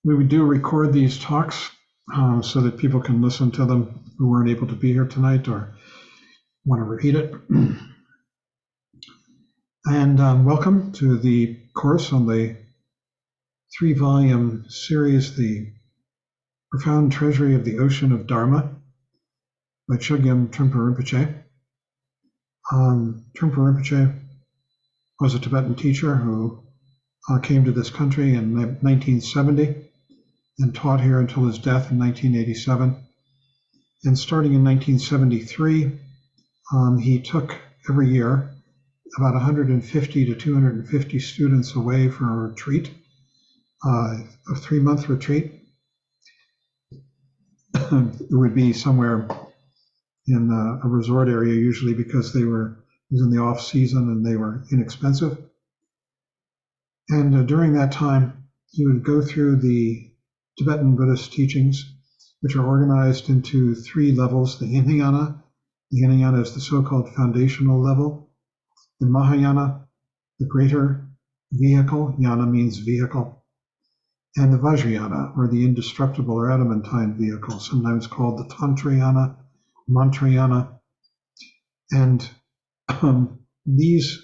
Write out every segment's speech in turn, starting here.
We do record these talks so that people can listen to them who weren't able to be here tonight or want to repeat it. And welcome to the course on the 3-volume series, The Profound Treasury of the Ocean of Dharma by Chogyam Trungpa Rinpoche. Trungpa Rinpoche was a Tibetan teacher who came to this country in 1970 and taught here until his death in 1987. And starting in 1973, he took every year about 150 to 250 students away for a retreat, a 3-month retreat. It would be somewhere in a resort area usually because it was in the off season and they were inexpensive. And during that time, he would go through the Tibetan Buddhist teachings, which are organized into 3 levels: the Hinayana. The Hinayana is the so-called foundational level. The Mahayana, the greater vehicle, yana means vehicle, and the Vajrayana, or the indestructible or adamantine vehicle, sometimes called the Tantrayana, Mantrayana. And these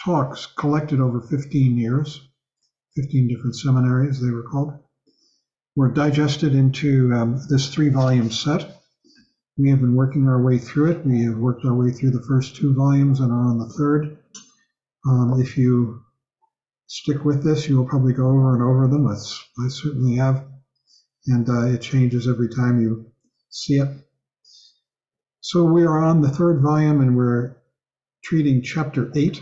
talks collected over 15 years, 15 different seminaries they were called, were digested into this 3-volume set. We have been working our way through it. We have worked our way through the first 2 volumes and are on the 3rd. If you stick with this, you will probably go over and over them. I certainly have. And it changes every time you see it. So we are on the 3rd volume and we're treating chapter 8,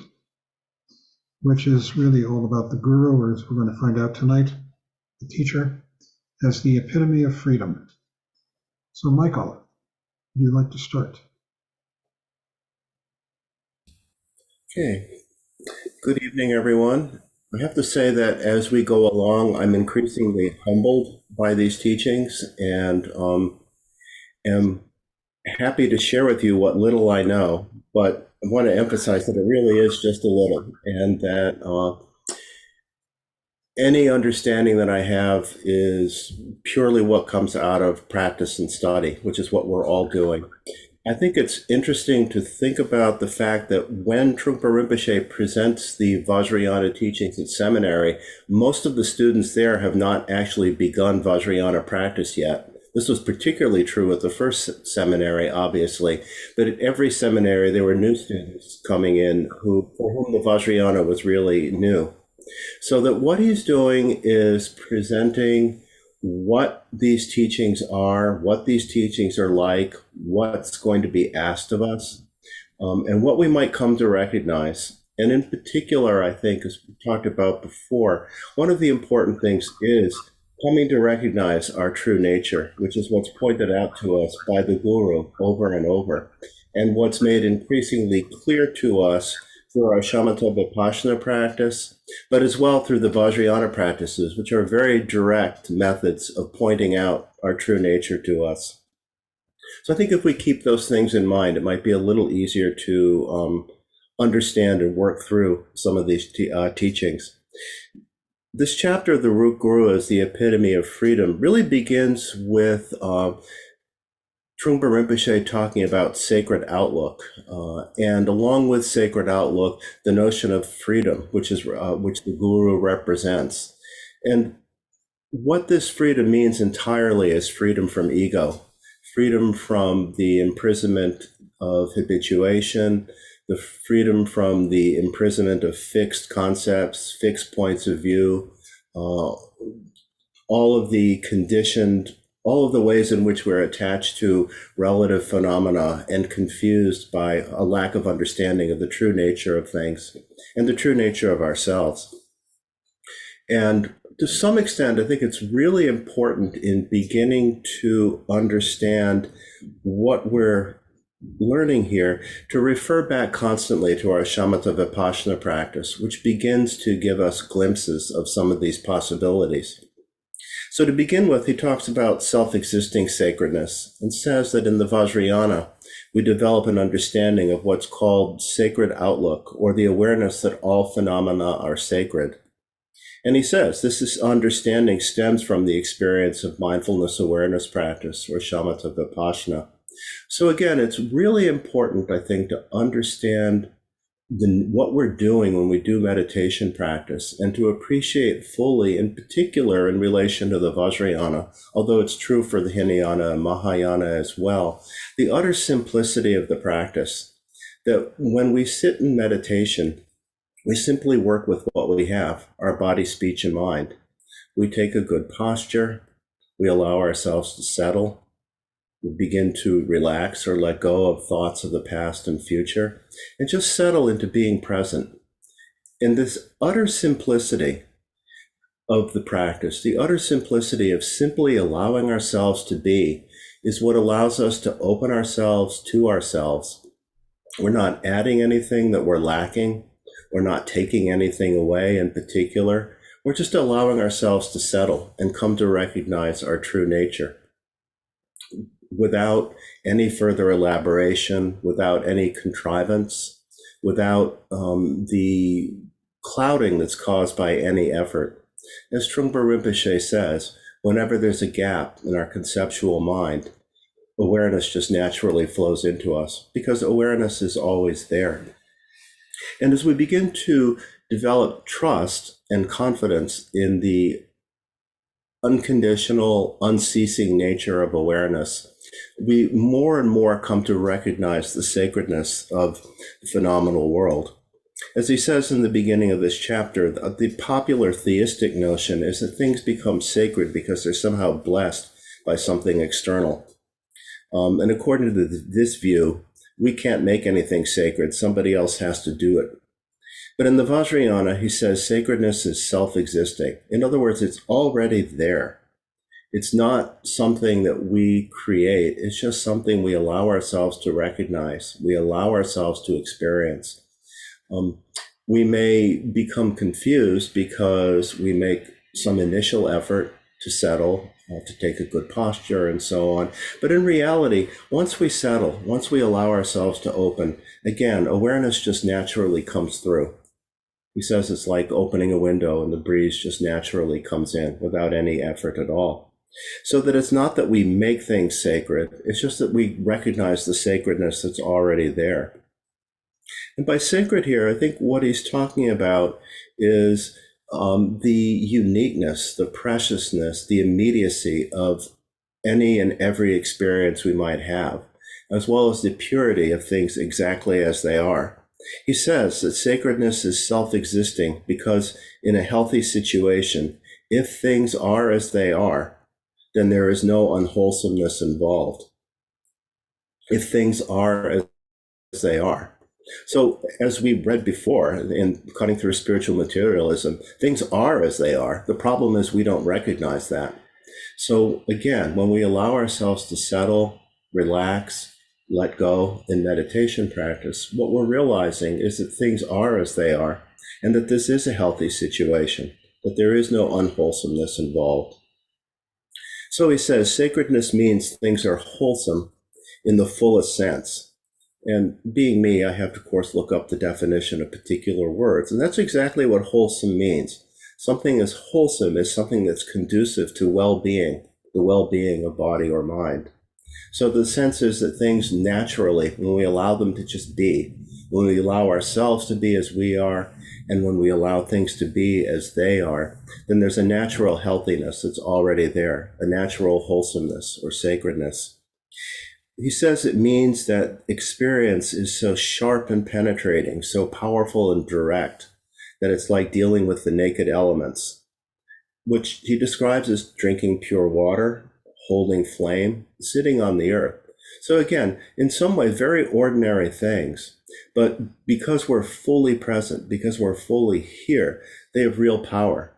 which is really all about the guru, or as we're going to find out tonight, the teacher, as the epitome of freedom. So Michael, would you like to start? Okay. Good evening, everyone. I have to say that as we go along, I'm increasingly humbled by these teachings and am happy to share with you what little I know, but I want to emphasize that it really is just a little, and that any understanding that I have is purely what comes out of practice and study, which is what we're all doing. I think it's interesting to think about the fact that when Trungpa Rinpoche presents the Vajrayana teachings at seminary, most of the students there have not actually begun Vajrayana practice yet. This was particularly true at the first seminary, obviously, but at every seminary there were new students coming in for whom the Vajrayana was really new. So that what he's doing is presenting what these teachings are, what these teachings are like, what's going to be asked of us, and what we might come to recognize. And in particular, I think, as we talked about before, one of the important things is coming to recognize our true nature, which is what's pointed out to us by the guru over and over, and what's made increasingly clear to us through our shamatha vipassana practice, but as well through the Vajrayana practices, which are very direct methods of pointing out our true nature to us. So I think if we keep those things in mind, it might be a little easier to understand and work through some of these teachings. This chapter of the Root Guru as the epitome of freedom really begins with Trungpa Rinpoche talking about sacred outlook, and along with sacred outlook, the notion of freedom, which the guru represents. And what this freedom means entirely is freedom from ego, freedom from the imprisonment of habituation, the freedom from the imprisonment of fixed concepts, fixed points of view, all of the ways in which we're attached to relative phenomena and confused by a lack of understanding of the true nature of things and the true nature of ourselves. And to some extent, I think it's really important in beginning to understand what we're learning here to refer back constantly to our shamatha vipassana practice, which begins to give us glimpses of some of these possibilities. So to begin with, he talks about self-existing sacredness and says that in the Vajrayana, we develop an understanding of what's called sacred outlook, or the awareness that all phenomena are sacred. And he says this understanding stems from the experience of mindfulness awareness practice, or shamatha vipassana. So again, it's really important, I think, to understand what we're doing when we do meditation practice, and to appreciate fully, in particular in relation to the Vajrayana, although it's true for the Hinayana and Mahayana as well, the utter simplicity of the practice. That when we sit in meditation, we simply work with what we have, our body, speech, and mind. We take a good posture. We allow ourselves to settle. We begin to relax or let go of thoughts of the past and future, and just settle into being present. And this utter simplicity of the practice, the utter simplicity of simply allowing ourselves to be, is what allows us to open ourselves to ourselves. We're not adding anything that we're lacking. We're not taking anything away in particular. We're just allowing ourselves to settle and come to recognize our true nature without any further elaboration, without any contrivance, without the clouding that's caused by any effort. As Trungpa Rinpoche says, whenever there's a gap in our conceptual mind, awareness just naturally flows into us, because awareness is always there. And as we begin to develop trust and confidence in the unconditional, unceasing nature of awareness, we more and more come to recognize the sacredness of the phenomenal world. As he says in the beginning of this chapter, the popular theistic notion is that things become sacred because they're somehow blessed by something external. And according to this view, we can't make anything sacred. Somebody else has to do it. But in the Vajrayana, he says sacredness is self-existing. In other words, it's already there. It's not something that we create. It's just something we allow ourselves to recognize. We allow ourselves to experience. We may become confused because we make some initial effort to settle, to take a good posture and so on. But in reality, once we settle, once we allow ourselves to open, again, awareness just naturally comes through. He says it's like opening a window and the breeze just naturally comes in without any effort at all. So that it's not that we make things sacred, it's just that we recognize the sacredness that's already there. And by sacred here, I think what he's talking about is the uniqueness, the preciousness, the immediacy of any and every experience we might have, as well as the purity of things exactly as they are. He says that sacredness is self-existing because in a healthy situation, if things are as they are, then there is no unwholesomeness involved. If things are as they are. So as we read before in Cutting Through Spiritual Materialism, things are as they are. The problem is we don't recognize that. So again, when we allow ourselves to settle, relax, let go in meditation practice, what we're realizing is that things are as they are, and that this is a healthy situation, that there is no unwholesomeness involved. So he says sacredness means things are wholesome in the fullest sense. And being me, I have to, of course, look up the definition of particular words. And that's exactly what wholesome means. Something is wholesome is something that's conducive to well-being, the well-being of body or mind. So the sense is that things naturally, when we allow them to just be, when we allow ourselves to be as we are, and when we allow things to be as they are, then there's a natural healthiness that's already there, a natural wholesomeness or sacredness. He says it means that experience is so sharp and penetrating, so powerful and direct, that it's like dealing with the naked elements, which he describes as drinking pure water, holding flame, sitting on the earth. So again, in some way, very ordinary things, but because we're fully present, because we're fully here, they have real power,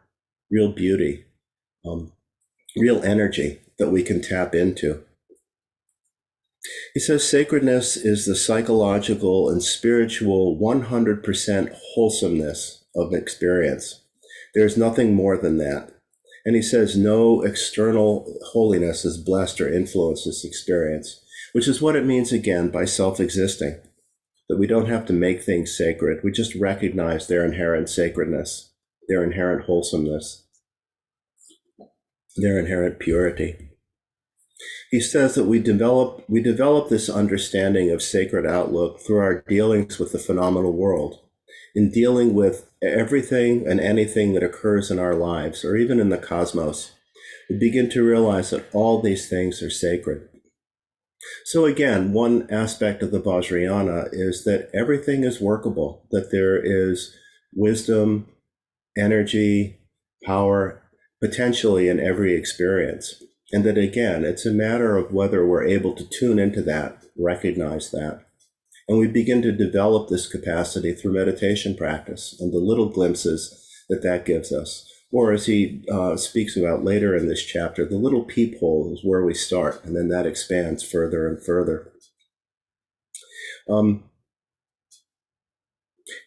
real beauty, real energy that we can tap into. He says sacredness is the psychological and spiritual 100% wholesomeness of experience. There's nothing more than that. And he says no external holiness is blessed or influenced this experience, which is what it means again by self-existing, that we don't have to make things sacred. We just recognize their inherent sacredness. their inherent wholesomeness, their inherent purity. He says that we develop this understanding of sacred outlook through our dealings with the phenomenal world, in dealing with everything and anything that occurs in our lives, or even in the cosmos. We begin to realize that all these things are sacred. So again, one aspect of the Vajrayana is that everything is workable, that there is wisdom, energy, power, potentially in every experience. And that again, it's a matter of whether we're able to tune into that, recognize that. And we begin to develop this capacity through meditation practice and the little glimpses that that gives us. Or as he speaks about later in this chapter, the little peephole is where we start, and then that expands further and further.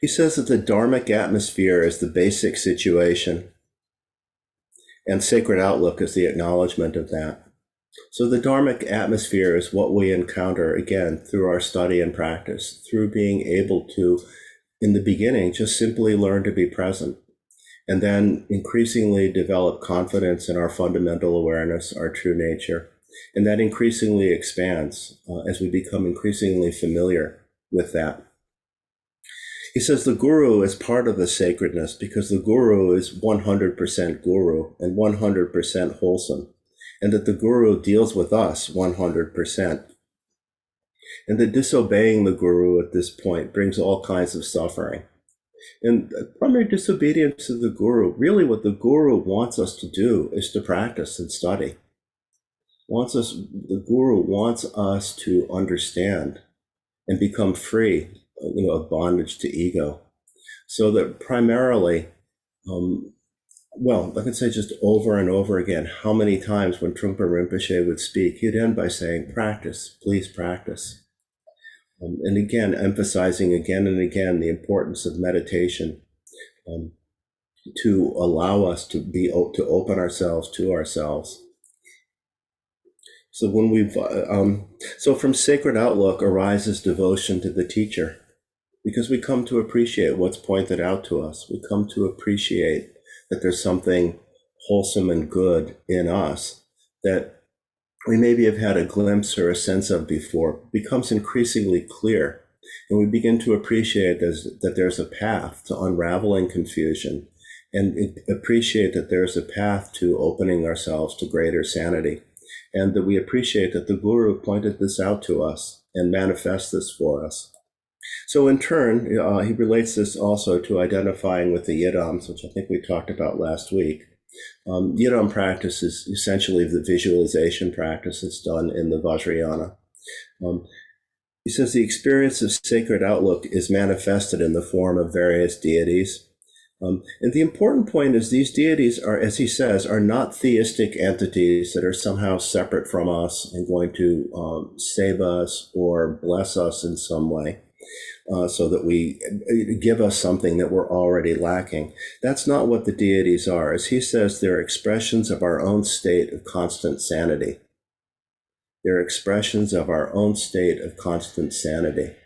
He says that the dharmic atmosphere is the basic situation, and sacred outlook is the acknowledgement of that. So the dharmic atmosphere is what we encounter, again, through our study and practice, through being able to, in the beginning, just simply learn to be present, and then increasingly develop confidence in our fundamental awareness, our true nature. And that increasingly expands as we become increasingly familiar with that. He says the guru is part of the sacredness because the guru is 100% guru and 100% wholesome, and that the guru deals with us 100%. And that disobeying the guru at this point brings all kinds of suffering. And primary disobedience to the guru, really what the guru wants us to do is to practice and study. The guru wants us to understand and become free, of bondage to ego. So that primarily, I can say just over and over again, how many times when Trungpa Rinpoche would speak, he'd end by saying, practice, please practice. And again, emphasizing again and again the importance of meditation to allow us to open ourselves to ourselves. So so from sacred outlook arises devotion to the teacher, because we come to appreciate what's pointed out to us. We come to appreciate that there's something wholesome and good in us that we maybe have had a glimpse or a sense of before, becomes increasingly clear. And we begin to appreciate that there's a path to unraveling confusion, and appreciate that there's a path to opening ourselves to greater sanity. And that we appreciate that the guru pointed this out to us and manifests this for us. So in turn, he relates this also to identifying with the yidams, which I think we talked about last week. Yidam practice is essentially the visualization practice that's done in the Vajrayana. He says the experience of sacred outlook is manifested in the form of various deities. And the important point is these deities are, as he says, are not theistic entities that are somehow separate from us and going to save us or bless us in some way. So that we give us something that we're already lacking. That's not what the deities are. As he says, they're expressions of our own state of constant sanity. They're expressions of our own state of constant sanity.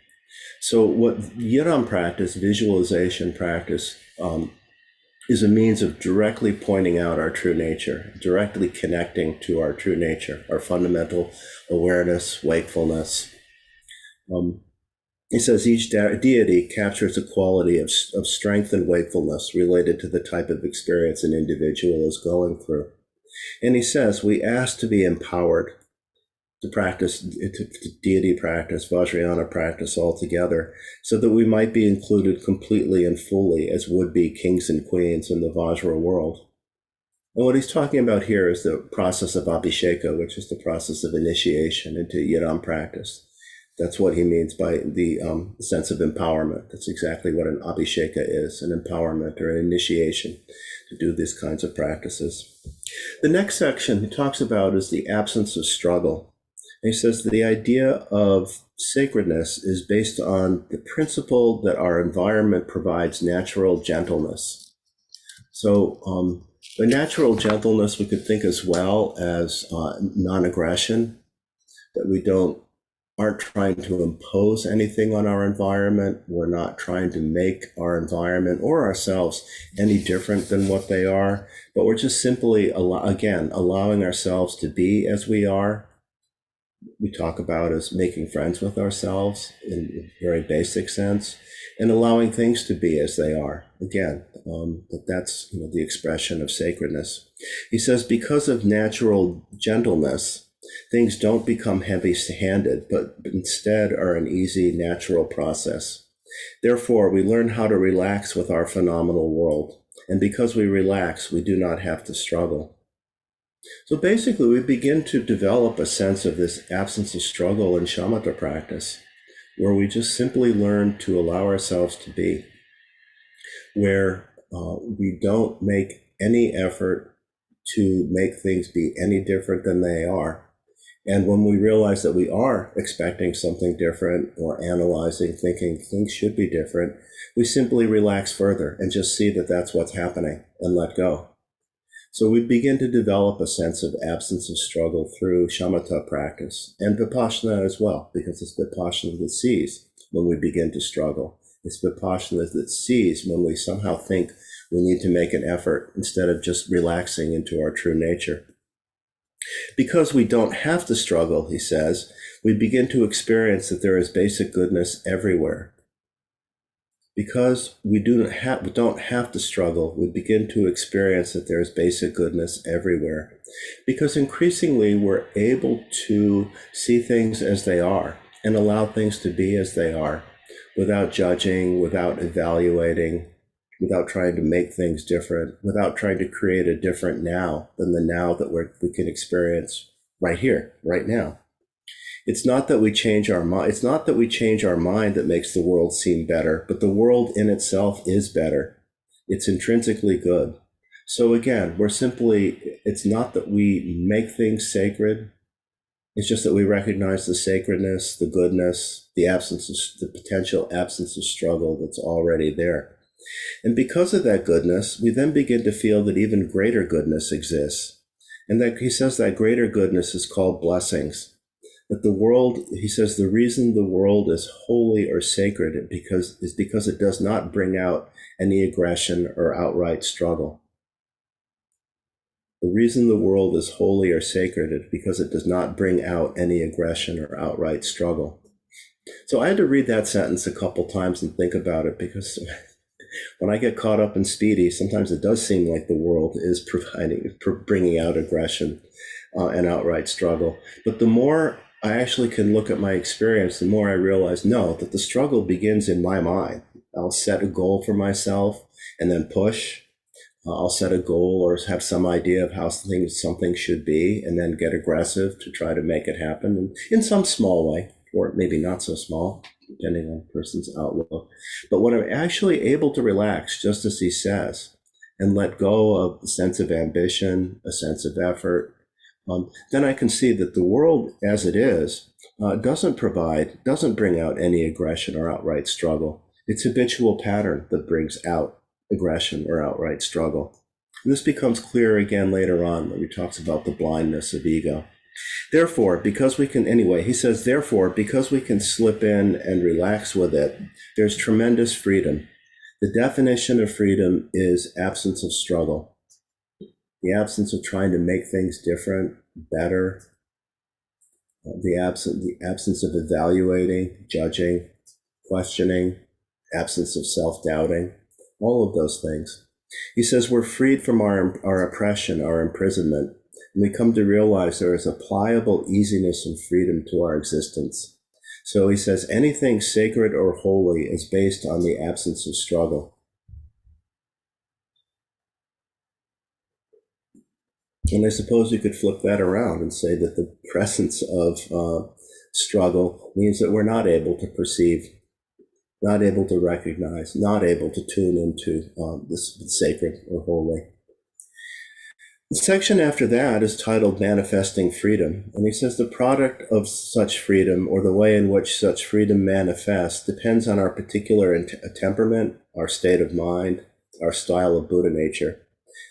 So what Yidam practice, visualization practice, is a means of directly pointing out our true nature, directly connecting to our true nature, our fundamental awareness, wakefulness. He says each deity captures a quality of strength and wakefulness related to the type of experience an individual is going through. And he says we ask to be empowered to practice, to deity practice, Vajrayana practice altogether, so that we might be included completely and fully as would-be kings and queens in the Vajra world. And what he's talking about here is the process of abhisheka, which is the process of initiation into Yidam practice. That's what he means by the sense of empowerment. That's exactly what an abhisheka is, an empowerment or an initiation to do these kinds of practices. The next section he talks about is the absence of struggle. And he says that the idea of sacredness is based on the principle that our environment provides natural gentleness. So the natural gentleness we could think as well as non-aggression, that we don't aren't trying to impose anything on our environment. We're not trying to make our environment or ourselves any different than what they are, but we're just simply, allowing ourselves to be as we are. We talk about as making friends with ourselves in a very basic sense, and allowing things to be as they are. Again, that's the expression of sacredness. He says, because of natural gentleness, things don't become heavy-handed, but instead are an easy, natural process. Therefore, we learn how to relax with our phenomenal world. And because we relax, we do not have to struggle. So basically, we begin to develop a sense of this absence of struggle in shamatha practice, where we just simply learn to allow ourselves to be, where we don't make any effort to make things be any different than they are. And when we realize that we are expecting something different or analyzing, thinking things should be different, we simply relax further and just see that that's what's happening and let go. So we begin to develop a sense of absence of struggle through shamatha practice and vipassana as well, because it's vipassana that sees when we begin to struggle. It's vipassana that sees when we somehow think we need to make an effort instead of just relaxing into our true nature. Because we don't have to struggle, he says, we begin to experience that there is basic goodness everywhere. Because we don't have to struggle, we begin to experience that there is basic goodness everywhere. Because increasingly we're able to see things as they are and allow things to be as they are, without judging, without evaluating, without trying to make things different, without trying to create a different now than the now that we can experience right here, right now. It's not that we change our mind. It's not that we change our mind that makes the world seem better, but the world in itself is better. It's intrinsically good. So again, it's not that we make things sacred. It's just that we recognize the sacredness, the goodness, the potential absence of struggle that's already there. And because of that goodness, we then begin to feel that even greater goodness exists. And that he says that greater goodness is called blessings. That the world, he says, the reason the world is holy or sacred is because it does not bring out any aggression or outright struggle. The reason the world is holy or sacred is because it does not bring out any aggression or outright struggle. So I had to read that sentence a couple times and think about it, because when I get caught up in speedy, sometimes it does seem like the world is bringing out aggression and outright struggle. But the more I actually can look at my experience, the more I realize, no, that the struggle begins in my mind. I'll set a goal for myself and then push. I'll set a goal or have some idea of how something should be, and then get aggressive to try to make it happen in some small way, or maybe not so small, depending on the person's outlook. But when I'm actually able to relax, just as he says, and let go of the sense of ambition, a sense of effort, then I can see that the world as it is doesn't bring out any aggression or outright struggle. It's habitual pattern that brings out aggression or outright struggle. And this becomes clear again later on when he talks about the blindness of ego. Therefore, because we can slip in and relax with it, there's tremendous freedom. The definition of freedom is absence of struggle. The absence of trying to make things different, better, the absence of evaluating, judging, questioning, absence of self-doubting, all of those things. He says we're freed from our oppression, our imprisonment, and we come to realize there is a pliable easiness and freedom to our existence. So he says anything sacred or holy is based on the absence of struggle. And I suppose you could flip that around and say that the presence of struggle means that we're not able to perceive, not able to recognize, not able to tune into this sacred or holy. The section after that is titled Manifesting Freedom. And he says the product of such freedom, or the way in which such freedom manifests, depends on our particular temperament, our state of mind, our style of Buddha nature.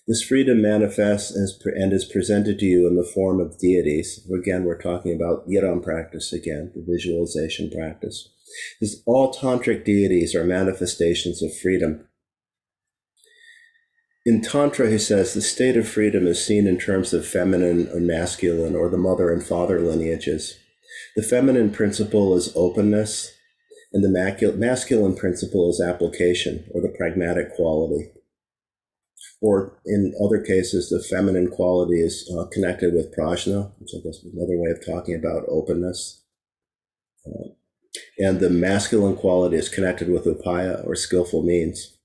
This freedom manifests and is presented to you in the form of deities. Again, we're talking about Yiram practice again, the visualization practice. All tantric deities are manifestations of freedom. In Tantra, he says, the state of freedom is seen in terms of feminine or masculine, or the mother and father lineages. The feminine principle is openness, and the masculine principle is application, or the pragmatic quality. Or in other cases, the feminine quality is connected with prajna, which I guess is another way of talking about openness. And the masculine quality is connected with upaya, or skillful means.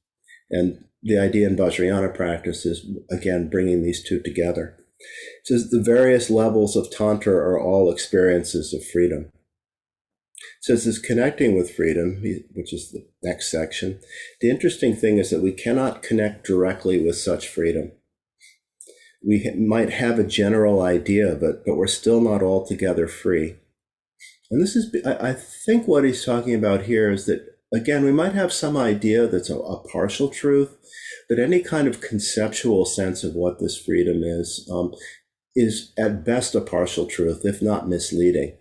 And the idea in Vajrayana practice is, again, bringing these two together. It says the various levels of Tantra are all experiences of freedom. It says this connecting with freedom, which is the next section. The interesting thing is that we cannot connect directly with such freedom. We might have a general idea of it, but we're still not altogether free. And this is, I think what he's talking about here is that, again, we might have some idea that's a partial truth, but any kind of conceptual sense of what this freedom is at best a partial truth, if not misleading.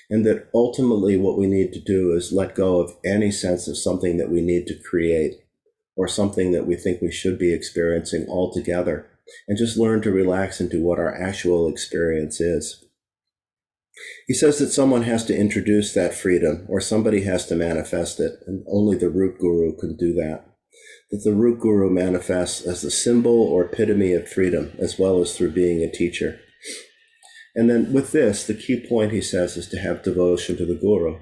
And that ultimately what we need to do is let go of any sense of something that we need to create or something that we think we should be experiencing altogether, and just learn to relax into what our actual experience is. He says that someone has to introduce that freedom, or somebody has to manifest it, and only the root guru can do that. That the root guru manifests as the symbol or epitome of freedom, as well as through being a teacher. And then with this, the key point, he says, is to have devotion to the guru.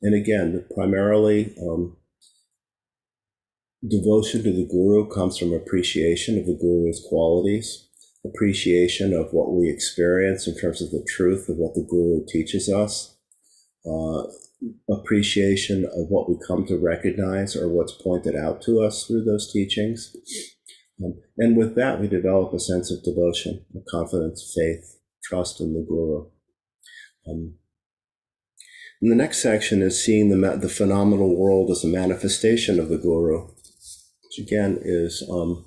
And again, primarily, devotion to the guru comes from appreciation of the guru's qualities, appreciation of what we experience in terms of the truth of what the guru teaches us, appreciation of what we come to recognize or what's pointed out to us through those teachings. And with that, we develop a sense of devotion, confidence, faith, trust in the guru. And the next section is seeing the phenomenal world as a manifestation of the guru, which again is an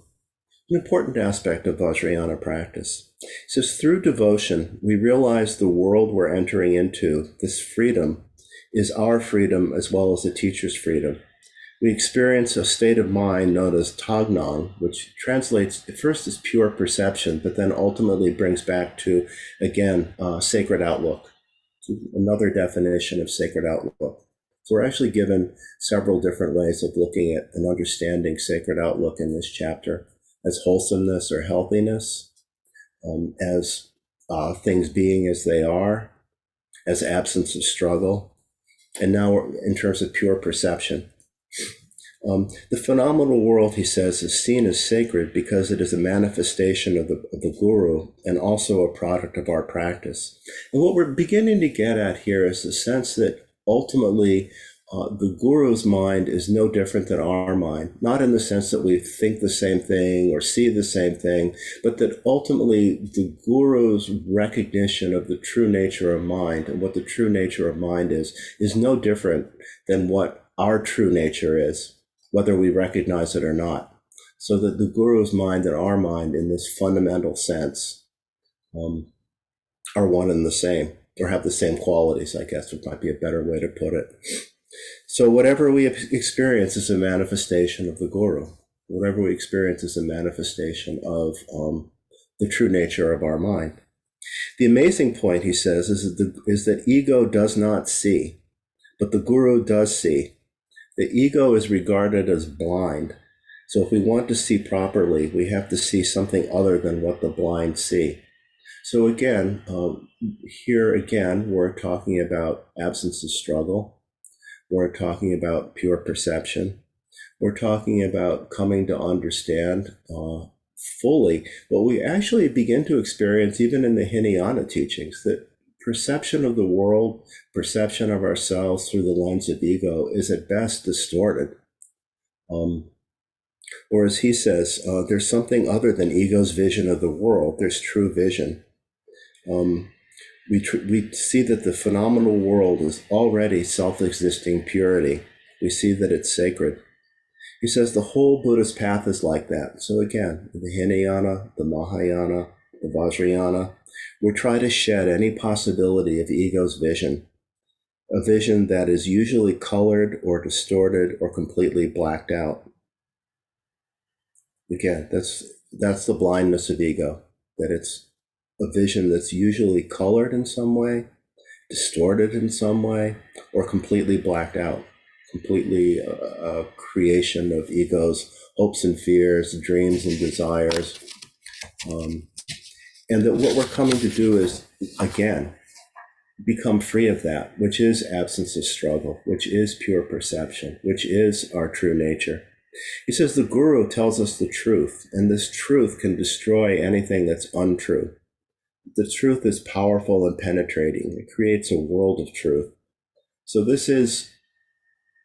important aspect of Vajrayana practice. It says, through devotion, we realize the world we're entering into, this freedom, is our freedom as well as the teacher's freedom. We experience a state of mind known as tagnang, which translates at first as pure perception, but then ultimately brings back to, again, sacred outlook, another definition of sacred outlook. So we're actually given several different ways of looking at and understanding sacred outlook in this chapter, as wholesomeness or healthiness, as things being as they are, as absence of struggle, and now in terms of pure perception. The phenomenal world, he says, is seen as sacred because it is a manifestation of the guru and also a product of our practice. And what we're beginning to get at here is the sense that ultimately the guru's mind is no different than our mind, not in the sense that we think the same thing or see the same thing, but that ultimately the guru's recognition of the true nature of mind and what the true nature of mind is no different than what our true nature is, whether we recognize it or not. So that the guru's mind and our mind in this fundamental sense are one and the same, or have the same qualities, I guess, which might be a better way to put it. So whatever we experience is a manifestation of the guru. Whatever we experience is a manifestation of the true nature of our mind. The amazing point, he says, is that ego does not see, but the guru does see. The ego is regarded as blind. So if we want to see properly, we have to see something other than what the blind see. So again, here again, we're talking about absence of struggle. We're talking about pure perception. We're talking about coming to understand fully what we actually begin to experience even in the Hinayana teachings, that perception of the world, perception of ourselves through the lens of ego is at best distorted. Or as he says, there's something other than ego's vision of the world. There's true vision. We see that the phenomenal world is already self-existing purity. We see that it's sacred. He says the whole Buddhist path is like that. So again, the Hinayana, the Mahayana, the Vajrayana, we try to shed any possibility of ego's vision, a vision that is usually colored or distorted or completely blacked out. Again, that's the blindness of ego, that it's a vision that's usually colored in some way, distorted in some way, or completely blacked out, completely a creation of ego's hopes and fears, dreams and desires. And that what we're coming to do is, again, become free of that, which is absence of struggle, which is pure perception, which is our true nature. He says the guru tells us the truth, and this truth can destroy anything that's untrue. The truth is powerful and penetrating. It creates a world of truth. So this is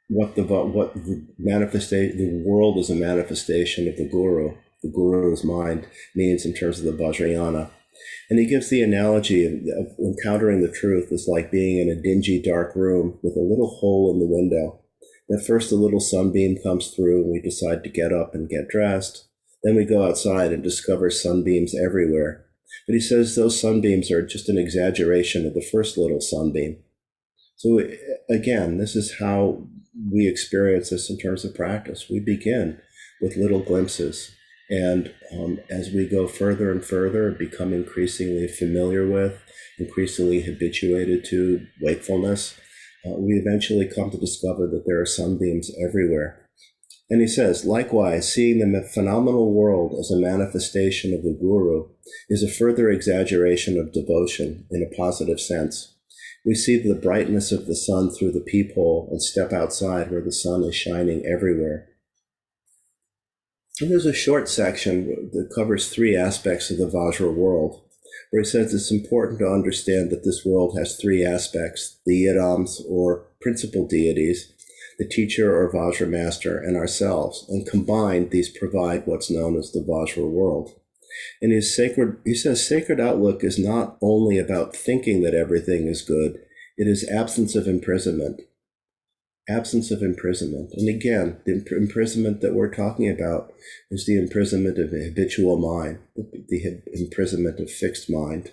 what the world is a manifestation of the guru's mind means in terms of the Vajrayana. And he gives the analogy of encountering the truth is like being in a dingy, dark room with a little hole in the window. At first, a little sunbeam comes through, and we decide to get up and get dressed. Then we go outside and discover sunbeams everywhere. But he says those sunbeams are just an exaggeration of the first little sunbeam. So again, this is how we experience this in terms of practice. We begin with little glimpses. And as we go further and further, become increasingly familiar with, increasingly habituated to wakefulness, we eventually come to discover that there are sunbeams everywhere. And he says, likewise, seeing the phenomenal world as a manifestation of the guru is a further exaggeration of devotion in a positive sense. We see the brightness of the sun through the peephole and step outside where the sun is shining everywhere. And there's a short section that covers three aspects of the Vajra world, where he says it's important to understand that this world has three aspects: the Yidams, or principal deities, the teacher or Vajra master, and ourselves. And combined, these provide what's known as the Vajra world. And he says sacred outlook is not only about thinking that everything is good, it is absence of imprisonment. Absence of imprisonment. And again, the imprisonment that we're talking about is the imprisonment of a habitual mind, the imprisonment of fixed mind.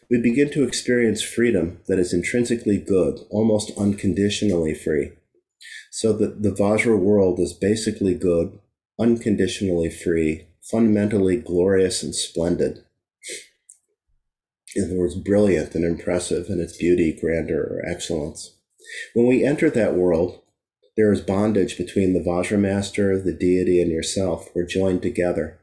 We begin to experience freedom that is intrinsically good, almost unconditionally free. So that the Vajra world is basically good, unconditionally free, fundamentally glorious and splendid. In other words, brilliant and impressive in its beauty, grandeur, or excellence. When we enter that world, there is bondage between the Vajra master, the deity, and yourself. We're joined together.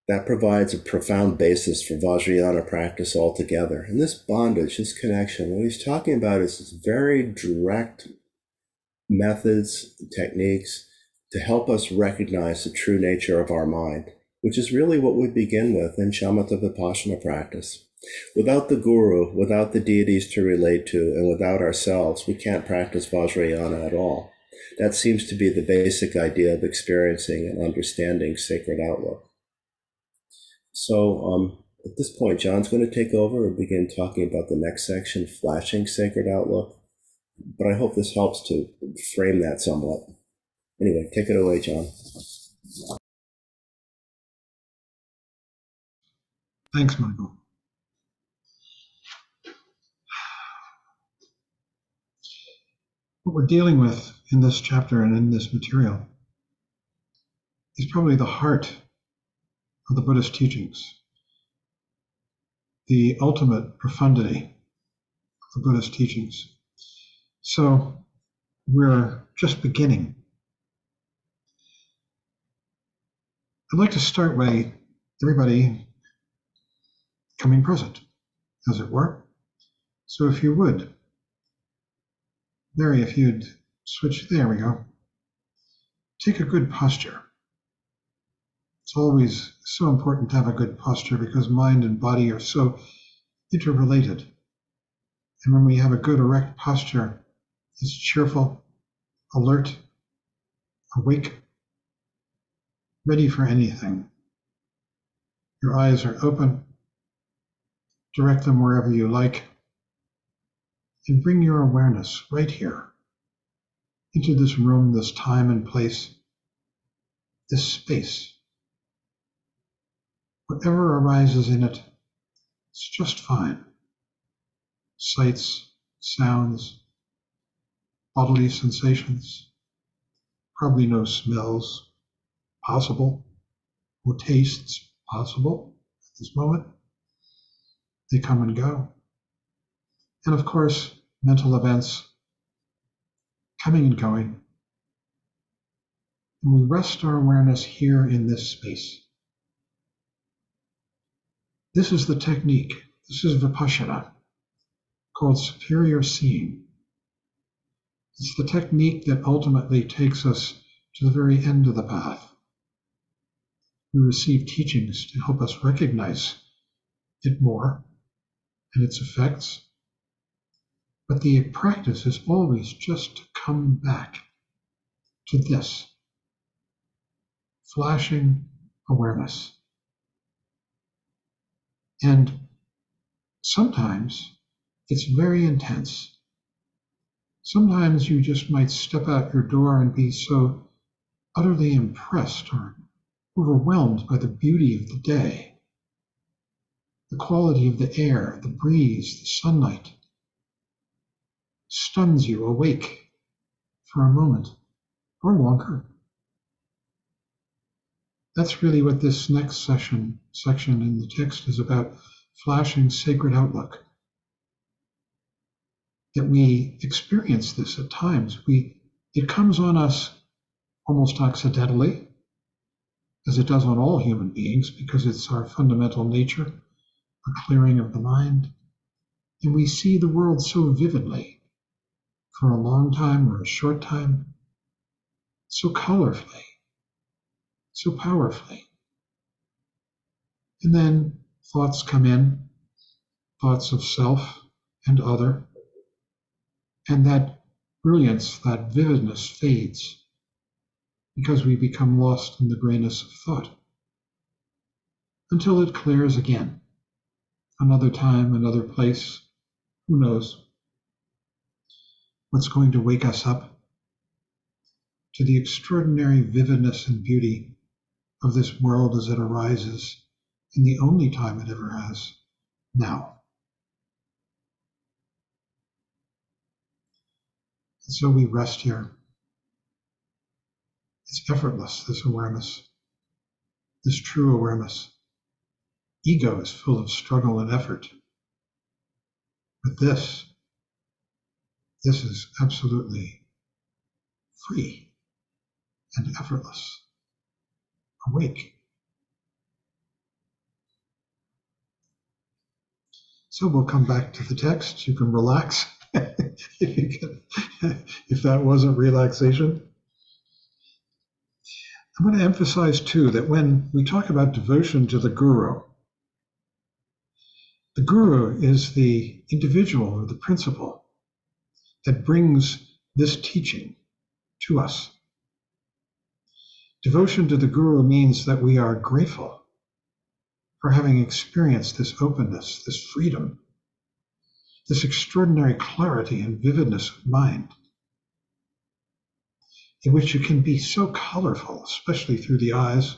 That provides a profound basis for Vajrayana practice altogether. And this bondage, this connection, what he's talking about is this very direct methods, techniques to help us recognize the true nature of our mind, which is really what we begin with in shamatha vipassana practice. Without the guru, without the deities to relate to, and without ourselves, we can't practice Vajrayana at all. That seems to be the basic idea of experiencing and understanding sacred outlook. So at this point, John's going to take over and begin talking about the next section, flashing sacred outlook. But I hope this helps to frame that somewhat. Anyway, take it away, John. Thanks, Michael. What we're dealing with in this chapter and in this material is probably the heart of the Buddhist teachings, the ultimate profundity of the Buddhist teachings. So we're just beginning. I'd like to start by everybody coming present, as it were. So if you would, Mary, if you'd switch, there we go. Take a good posture. It's always so important to have a good posture because mind and body are so interrelated. And when we have a good erect posture, it's cheerful, alert, awake, ready for anything. Your eyes are open. Direct them wherever you like. And bring your awareness right here into this room, this time and place, this space. Whatever arises in it, it's just fine. Sights, sounds, bodily sensations, probably no smells possible, or tastes possible at this moment. They come and go. And of course, mental events coming and going. And we rest our awareness here in this space. This is the technique. This is Vipassana, called superior seeing. It's the technique that ultimately takes us to the very end of the path. We receive teachings to help us recognize it more and its effects. But the practice is always just to come back to this flashing awareness. And sometimes it's very intense. Sometimes you just might step out your door and be so utterly impressed or overwhelmed by the beauty of the day, the quality of the air, the breeze, the sunlight, stuns you awake for a moment or longer. That's really what this next section in the text is about, flashing sacred outlook. That we experience this at times. It comes on us almost accidentally, as it does on all human beings, because it's our fundamental nature, a clearing of the mind. And we see the world so vividly for a long time or a short time, so colorfully, so powerfully. And then thoughts come in, thoughts of self and other, and that brilliance, that vividness fades because we become lost in the grayness of thought until it clears again. Another time, another place, who knows what's going to wake us up to the extraordinary vividness and beauty of this world as it arises in the only time it ever has, now. And so we rest here. It's effortless, this awareness, this true awareness. Ego is full of struggle and effort. But this is absolutely free and effortless, awake. So we'll come back to the text. You can relax if that wasn't relaxation. I'm going to emphasize too that when we talk about devotion to the guru is the individual or the principle that brings this teaching to us. Devotion to the guru means that we are grateful for having experienced this openness, this freedom, this extraordinary clarity and vividness of mind, in which it can be so colorful, especially through the eyes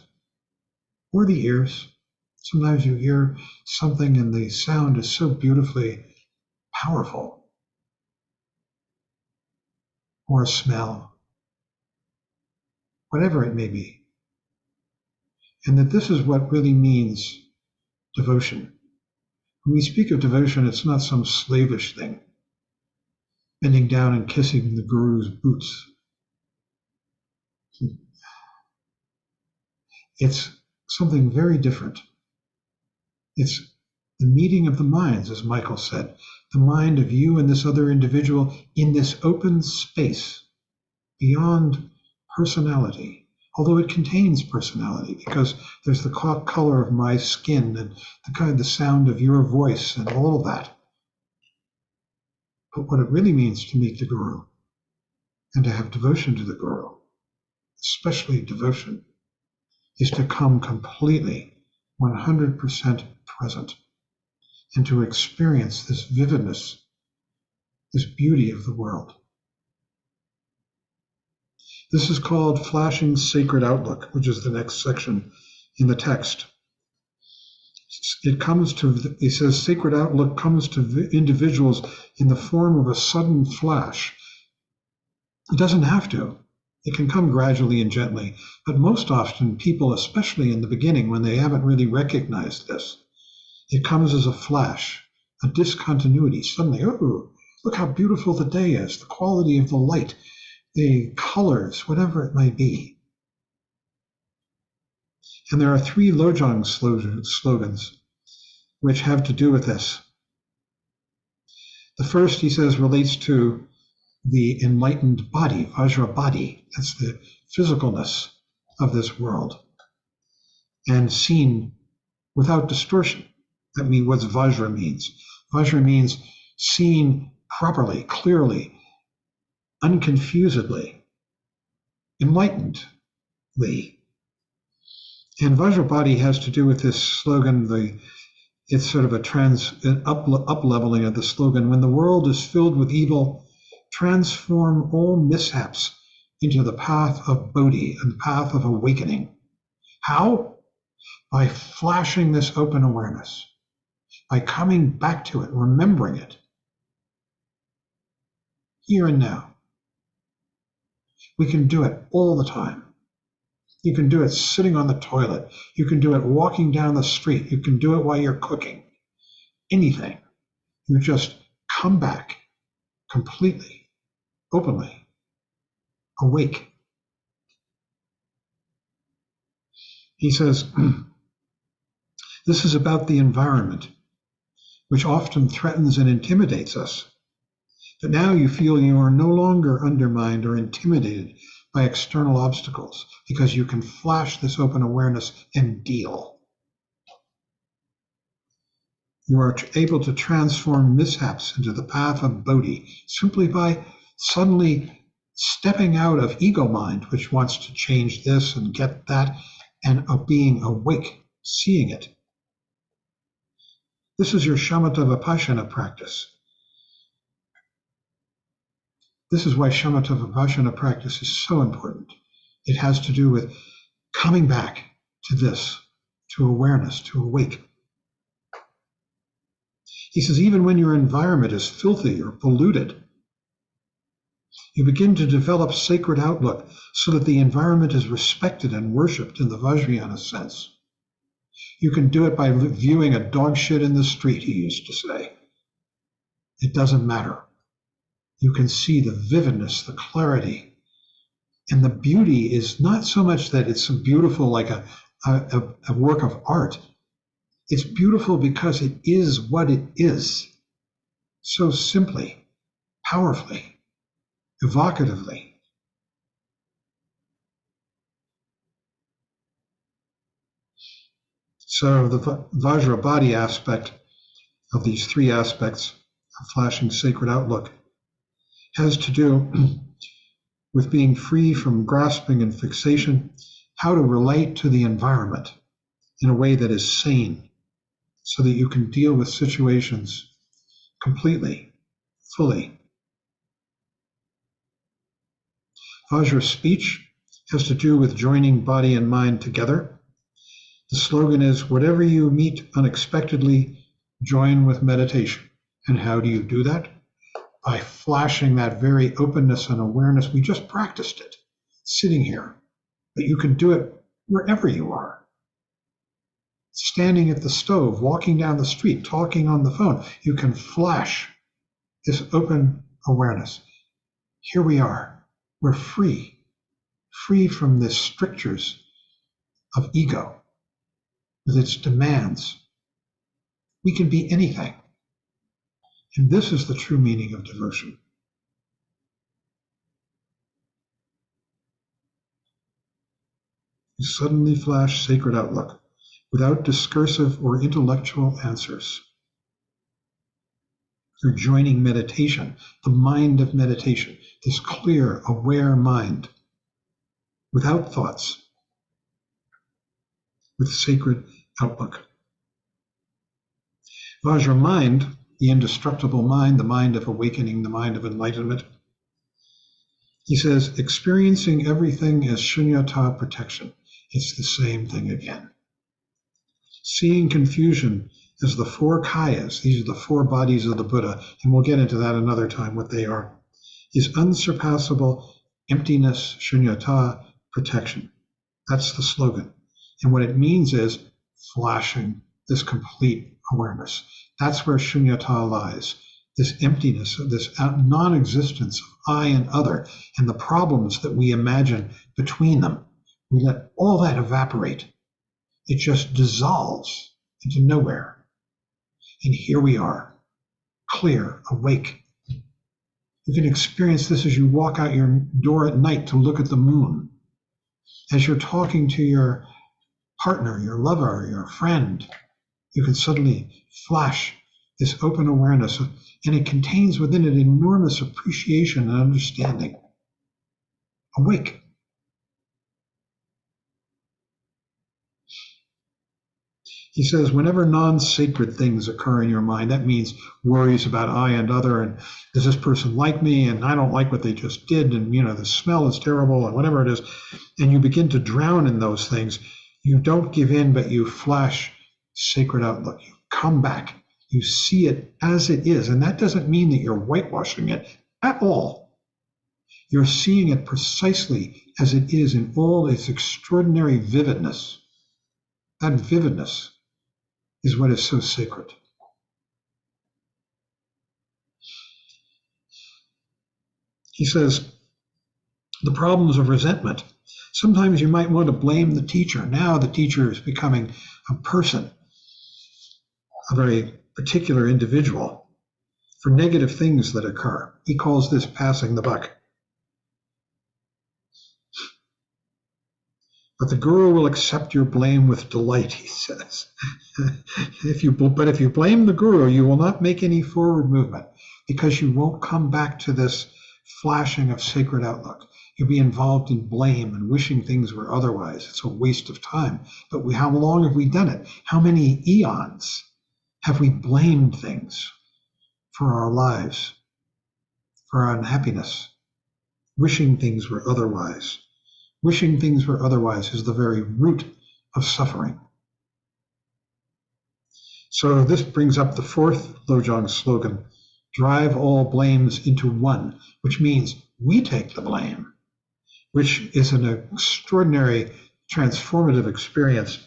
or the ears. Sometimes you hear something and the sound is so beautifully powerful, or a smell, whatever it may be. And that this is what really means devotion. When we speak of devotion, it's not some slavish thing, bending down and kissing the guru's boots. It's something very different. It's the meeting of the minds, as Michael said, the mind of you and this other individual in this open space beyond personality, although it contains personality because there's the color of my skin and the sound of your voice and all of that. But what it really means to meet the guru and to have devotion to the guru, especially devotion, is to come completely 100% present and to experience this vividness, this beauty of the world. This is called flashing sacred outlook, which is the next section in the text. It says sacred outlook comes to individuals in the form of a sudden flash. It doesn't have to. It can come gradually and gently, but most often people, especially in the beginning when they haven't really recognized this, it comes as a flash, a discontinuity. Suddenly, oh, look how beautiful the day is, the quality of the light, the colors, whatever it might be. And there are 3 Lojong slogans which have to do with this. The first, he says, relates to the enlightened body, Vajra body. That's the physicalness of this world. And seen without distortion. That means what Vajra means. Vajra means seen properly, clearly, unconfusedly, enlightenedly. And Vajra body has to do with this slogan, it's sort of an up-leveling of the slogan. When the world is filled with evil, transform all mishaps into the path of Bodhi and the path of awakening. How? By flashing this open awareness, by coming back to it, remembering it, here and now. We can do it all the time. You can do it sitting on the toilet. You can do it walking down the street. You can do it while you're cooking. Anything. You just come back completely, openly, awake. He says, this is about the environment, which often threatens and intimidates us. But now you feel you are no longer undermined or intimidated by external obstacles because you can flash this open awareness and deal. You are able to transform mishaps into the path of Bodhi simply by suddenly stepping out of ego mind, which wants to change this and get that, and of being awake, seeing it. This is your shamatha vipassana practice. This is why shamatha vipassana practice is so important. It has to do with coming back to this, to awareness, to awake. He says, even when your environment is filthy or polluted, you begin to develop sacred outlook so that the environment is respected and worshipped in the Vajrayana sense. You can do it by viewing a dog shit in the street, he used to say. It doesn't matter. You can see the vividness, the clarity. And the beauty is not so much that it's beautiful like a work of art. It's beautiful because it is what it is. So simply, powerfully, evocatively. So the Vajra body aspect of these 3 aspects of flashing sacred outlook has to do with being free from grasping and fixation, how to relate to the environment in a way that is sane, so that you can deal with situations completely, fully. Vajra speech has to do with joining body and mind together. The slogan is, whatever you meet unexpectedly, join with meditation. And how do you do that? By flashing that very openness and awareness. We just practiced it, sitting here. But you can do it wherever you are. Standing at the stove, walking down the street, talking on the phone. You can flash this open awareness. Here we are. We're free from the strictures of ego with its demands. We can be anything. And this is the true meaning of devotion. You suddenly flash sacred outlook without discursive or intellectual answers. You're joining meditation, the mind of meditation, this clear, aware mind, without thoughts, with sacred outlook. Vajra mind, the indestructible mind, the mind of awakening, the mind of enlightenment, He says, experiencing everything as shunyata protection. It's the same thing again. Seeing confusion as the four kayas, these are the four bodies of the Buddha, and we'll get into that another time, what they are, is unsurpassable emptiness, shunyata, protection. That's the slogan. And what it means is flashing this complete awareness. That's where shunyata lies, this emptiness, this non-existence of I and other, and the problems that we imagine between them. We let all that evaporate. It just dissolves into nowhere. And here we are, clear, awake. You can experience this as you walk out your door at night to look at the moon, as you're talking to your partner, your lover, your friend. You can suddenly flash this open awareness, and it contains within it enormous appreciation and understanding. Awake. He says, whenever non-sacred things occur in your mind, that means worries about I and other, and does this person like me, and I don't like what they just did, and the smell is terrible, and whatever it is, and you begin to drown in those things, you don't give in, but you flash sacred outlook. You come back. You see it as it is, and that doesn't mean that you're whitewashing it at all. You're seeing it precisely as it is in all its extraordinary vividness. That vividness is what is so sacred. He says, the problems of resentment. Sometimes you might want to blame the teacher. Now the teacher is becoming a person, a very particular individual, for negative things that occur. He calls this passing the buck. But the guru will accept your blame with delight, he says. If you blame the guru, you will not make any forward movement, because you won't come back to this flashing of sacred outlook. You'll be involved in blame and wishing things were otherwise. It's a waste of time. But how long have we done it? How many eons have we blamed things for our lives, for our unhappiness, wishing things were otherwise? Wishing things were otherwise is the very root of suffering. So this brings up the fourth Lojong slogan, drive all blames into one, which means we take the blame, which is an extraordinary transformative experience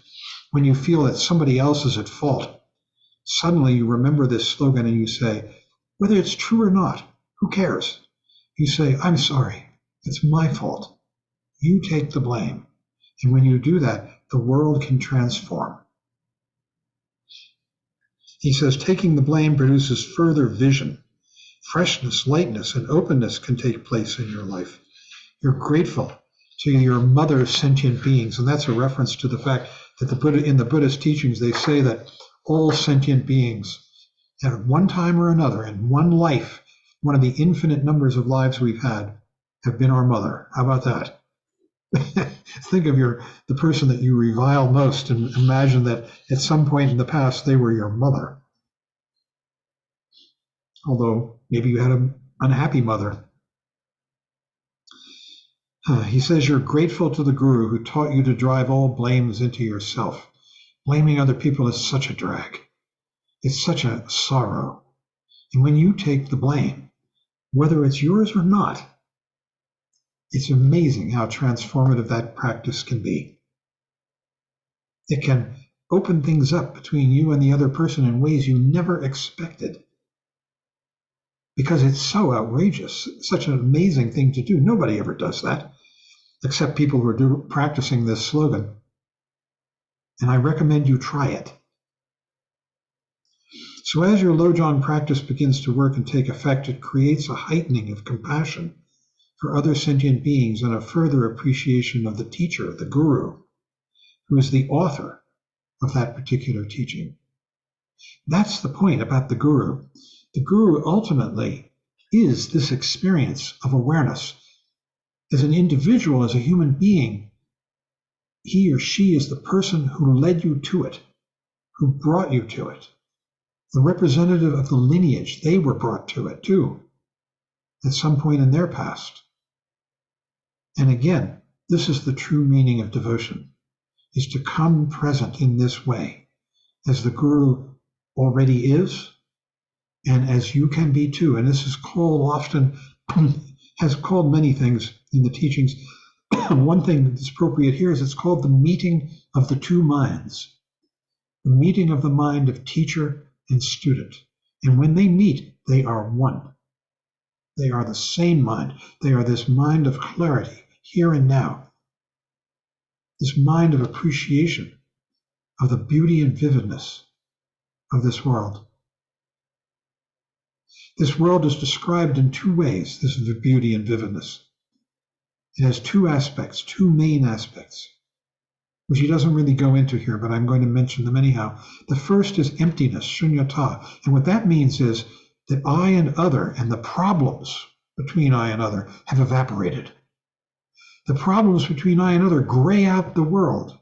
when you feel that somebody else is at fault. Suddenly you remember this slogan and you say, whether it's true or not, who cares? You say, I'm sorry, it's my fault. You take the blame. And when you do that, the world can transform. He says, taking the blame produces further vision. Freshness, lightness, and openness can take place in your life. You're grateful to your mother sentient beings. And that's a reference to the fact that in the Buddhist teachings, they say that all sentient beings, at one time or another, in one life, one of the infinite numbers of lives we've had, have been our mother. How about that? Think of the person that you revile most and imagine that at some point in the past they were your mother. Although maybe you had an unhappy mother. He says you're grateful to the guru who taught you to drive all blames into yourself. Blaming other people is such a drag. It's such a sorrow. And when you take the blame, whether it's yours or not, it's amazing how transformative that practice can be. It can open things up between you and the other person in ways you never expected. Because it's so outrageous, such an amazing thing to do. Nobody ever does that, except people who are practicing this slogan. And I recommend you try it. So as your Lojong practice begins to work and take effect, it creates a heightening of compassion for other sentient beings and a further appreciation of the teacher, the guru, who is the author of that particular teaching. That's the point about the guru. The guru ultimately is this experience of awareness. As an individual, as a human being, he or she is the person who led you to it, who brought you to it. The representative of the lineage, they were brought to it too, at some point in their past. And again, this is the true meaning of devotion, is to come present in this way, as the Guru already is, and as you can be too. And this is called often, has called many things in the teachings. One thing that's appropriate here is it's called the meeting of the two minds, the meeting of the mind of teacher and student. And when they meet, they are one. They are the same mind. They are this mind of clarity, here and now, this mind of appreciation of the beauty and vividness of this world. This world is described in two ways, this beauty and vividness. It has two aspects, two main aspects, which he doesn't really go into here, but I'm going to mention them anyhow. The first is emptiness, shunyata. And what that means is that I and other and the problems between I and other have evaporated. The problems between I and other gray out the world.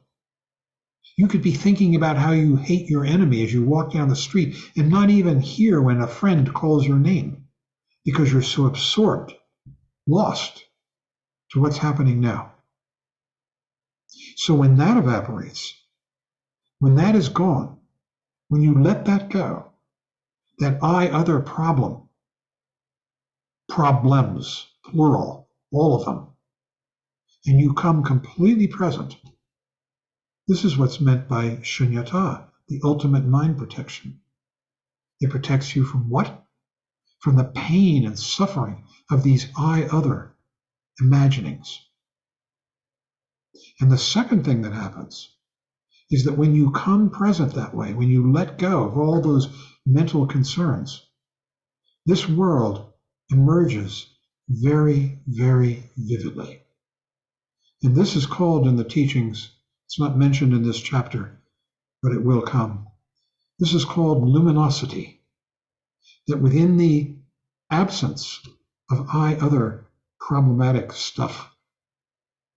You could be thinking about how you hate your enemy as you walk down the street and not even hear when a friend calls your name because you're so absorbed, lost to what's happening now. So when that evaporates, when that is gone, when you let that go, that I, other problem, problems, plural, all of them, and you come completely present, this is what's meant by shunyata, the ultimate mind protection. It protects you from what? From the pain and suffering of these I, other imaginings. And the second thing that happens is that when you come present that way, when you let go of all those mental concerns, this world emerges very, very vividly. And this is called in the teachings, it's not mentioned in this chapter, but it will come. This is called luminosity, that within the absence of I, other problematic stuff,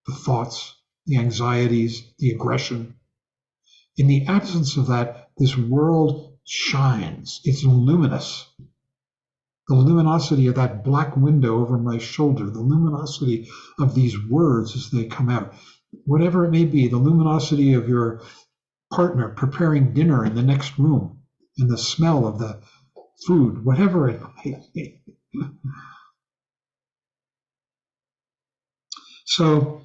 the thoughts, the anxieties, the aggression, in the absence of that, this world shines. It's luminous. The luminosity of that black window over my shoulder, the luminosity of these words as they come out, whatever it may be, the luminosity of your partner preparing dinner in the next room, and the smell of the food, whatever it might be. So,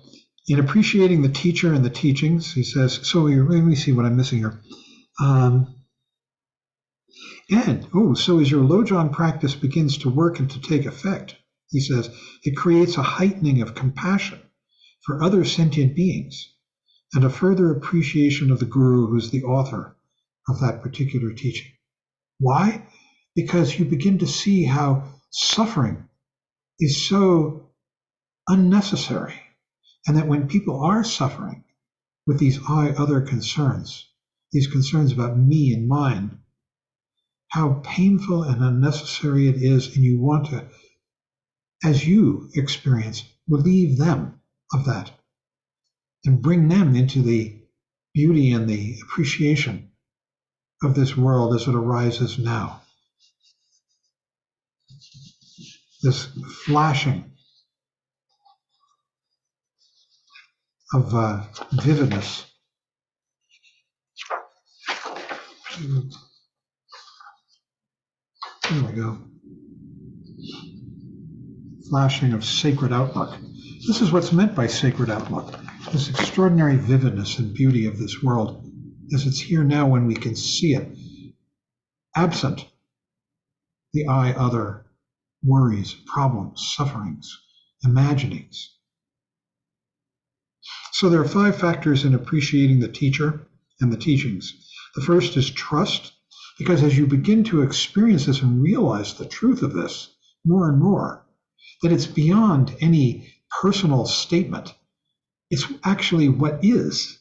in appreciating the teacher and the teachings, he says, so let me see what I'm missing here. So as your Lojong practice begins to work and to take effect, he says, it creates a heightening of compassion for other sentient beings and a further appreciation of the Guru who's the author of that particular teaching. Why? Because you begin to see how suffering is so unnecessary, and that when people are suffering with these I, other concerns, these concerns about me and mine, how painful and unnecessary it is, and you want to, as you experience, relieve them of that and bring them into the beauty and the appreciation of this world as it arises now. This flashing of vividness. There we go. Flashing of sacred outlook. This is what's meant by sacred outlook, this extraordinary vividness and beauty of this world as it's here now when we can see it, absent the I, other worries, problems, sufferings, imaginings. So there are 5 factors in appreciating the teacher and the teachings. The first is trust, because as you begin to experience this and realize the truth of this more and more, that it's beyond any personal statement, it's actually what is,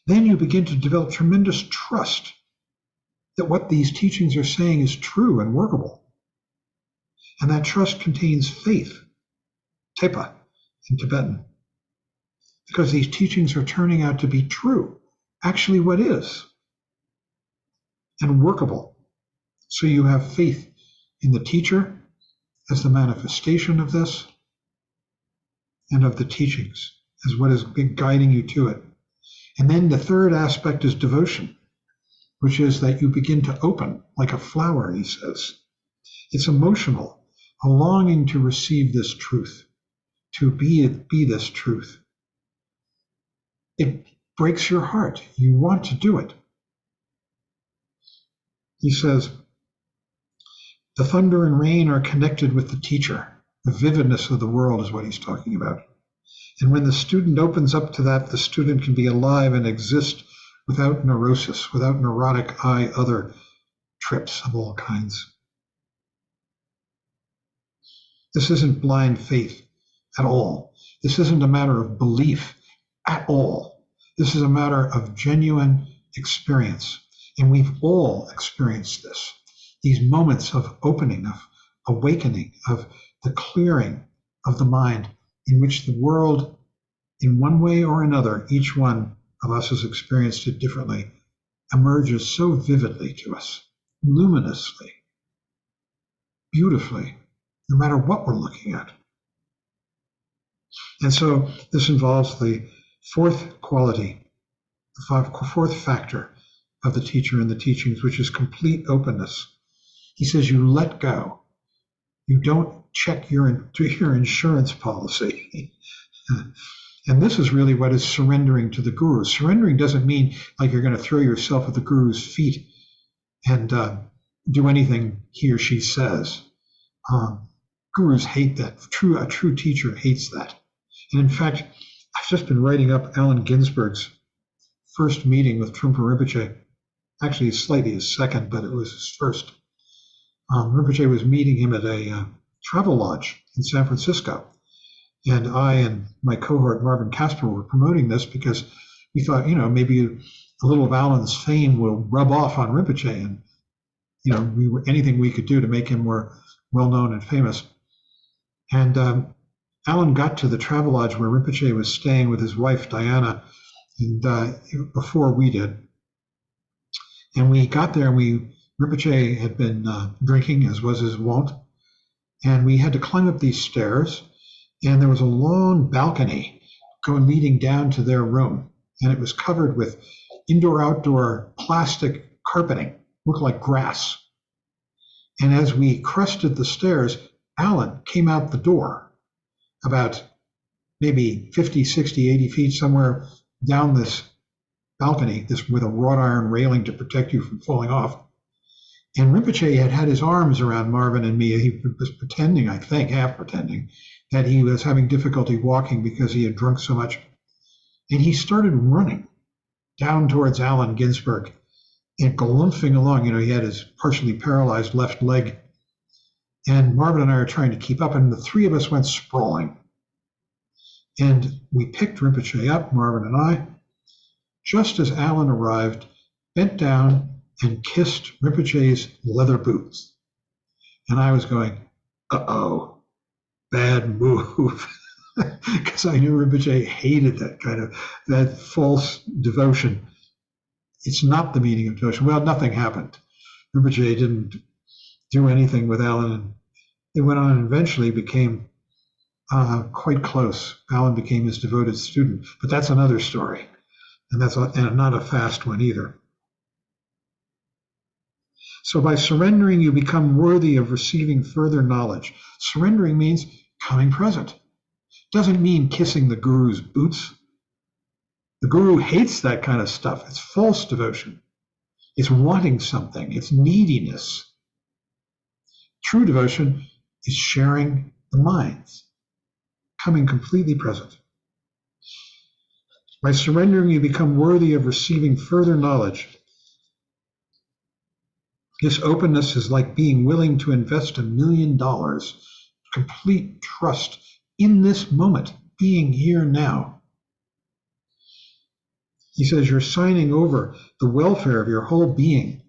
then you begin to develop tremendous trust that what these teachings are saying is true and workable. And that trust contains faith, tepa in Tibetan, because these teachings are turning out to be true, actually what is, and workable. So you have faith in the teacher as the manifestation of this, and of the teachings as what has been guiding you to it. And then the third aspect is devotion, which is that you begin to open like a flower, he says. It's emotional, a longing to receive this truth, to be this truth. It breaks your heart. You want to do it. He says, the thunder and rain are connected with the teacher. The vividness of the world is what he's talking about. And when the student opens up to that, the student can be alive and exist without neurosis, without neurotic other trips of all kinds. This isn't blind faith at all. This isn't a matter of belief at all. This is a matter of genuine experience. And we've all experienced this. These moments of opening, of awakening, of the clearing of the mind, in which the world, in one way or another, each one of us has experienced it differently, emerges so vividly to us, luminously, beautifully, no matter what we're looking at. And so this involves the fourth quality, the fourth factor of the teacher and the teachings, which is complete openness. He says you let go. You don't check your insurance policy. And this is really what is surrendering to the guru. Surrendering doesn't mean like you're going to throw yourself at the guru's feet and do anything he or she says. Gurus hate that. A true teacher hates that. And in fact, I've just been writing up Allen Ginsberg's first meeting with Trungpa Rinpoche. Actually, slightly his second, but it was his first. Rinpoche was meeting him at a travel lodge in San Francisco. And I and my cohort, Marvin Casper, were promoting this because we thought, maybe a little of Allen's fame will rub off on Rinpoche. And, anything we could do to make him more well-known and famous. And Allen got to the travel lodge where Rinpoche was staying with his wife, Diana, and before we did. And we got there, and Rinpoche had been drinking, as was his wont. And we had to climb up these stairs. And there was a long balcony leading down to their room. And it was covered with indoor-outdoor plastic carpeting, looked like grass. And as we crested the stairs, Allen came out the door about maybe 50, 60, 80 feet somewhere down this balcony, this with a wrought iron railing to protect you from falling off. And Rinpoche had his arms around Marvin and me. He was pretending, I think, half pretending, that he was having difficulty walking because he had drunk so much. And he started running down towards Allen Ginsberg and galumphing along. He had his partially paralyzed left leg. And Marvin and I are trying to keep up, and the three of us went sprawling. And we picked Rinpoche up, Marvin and I, just as Allen arrived, bent down and kissed Rinpoche's leather boots. And I was going, uh-oh, bad move. Because I knew Rinpoche hated that false devotion. It's not the meaning of devotion. Well, nothing happened. Rinpoche didn't do anything with Allen. And it went on and eventually became quite close. Allen became his devoted student. But that's another story. And that's not a fast one either. So by surrendering, you become worthy of receiving further knowledge. Surrendering means coming present. Doesn't mean kissing the guru's boots. The guru hates that kind of stuff. It's false devotion. It's wanting something. It's neediness. True devotion is sharing the minds, coming completely present. By surrendering, you become worthy of receiving further knowledge. This openness is like being willing to invest $1 million, complete trust in this moment, being here now. He says you're signing over the welfare of your whole being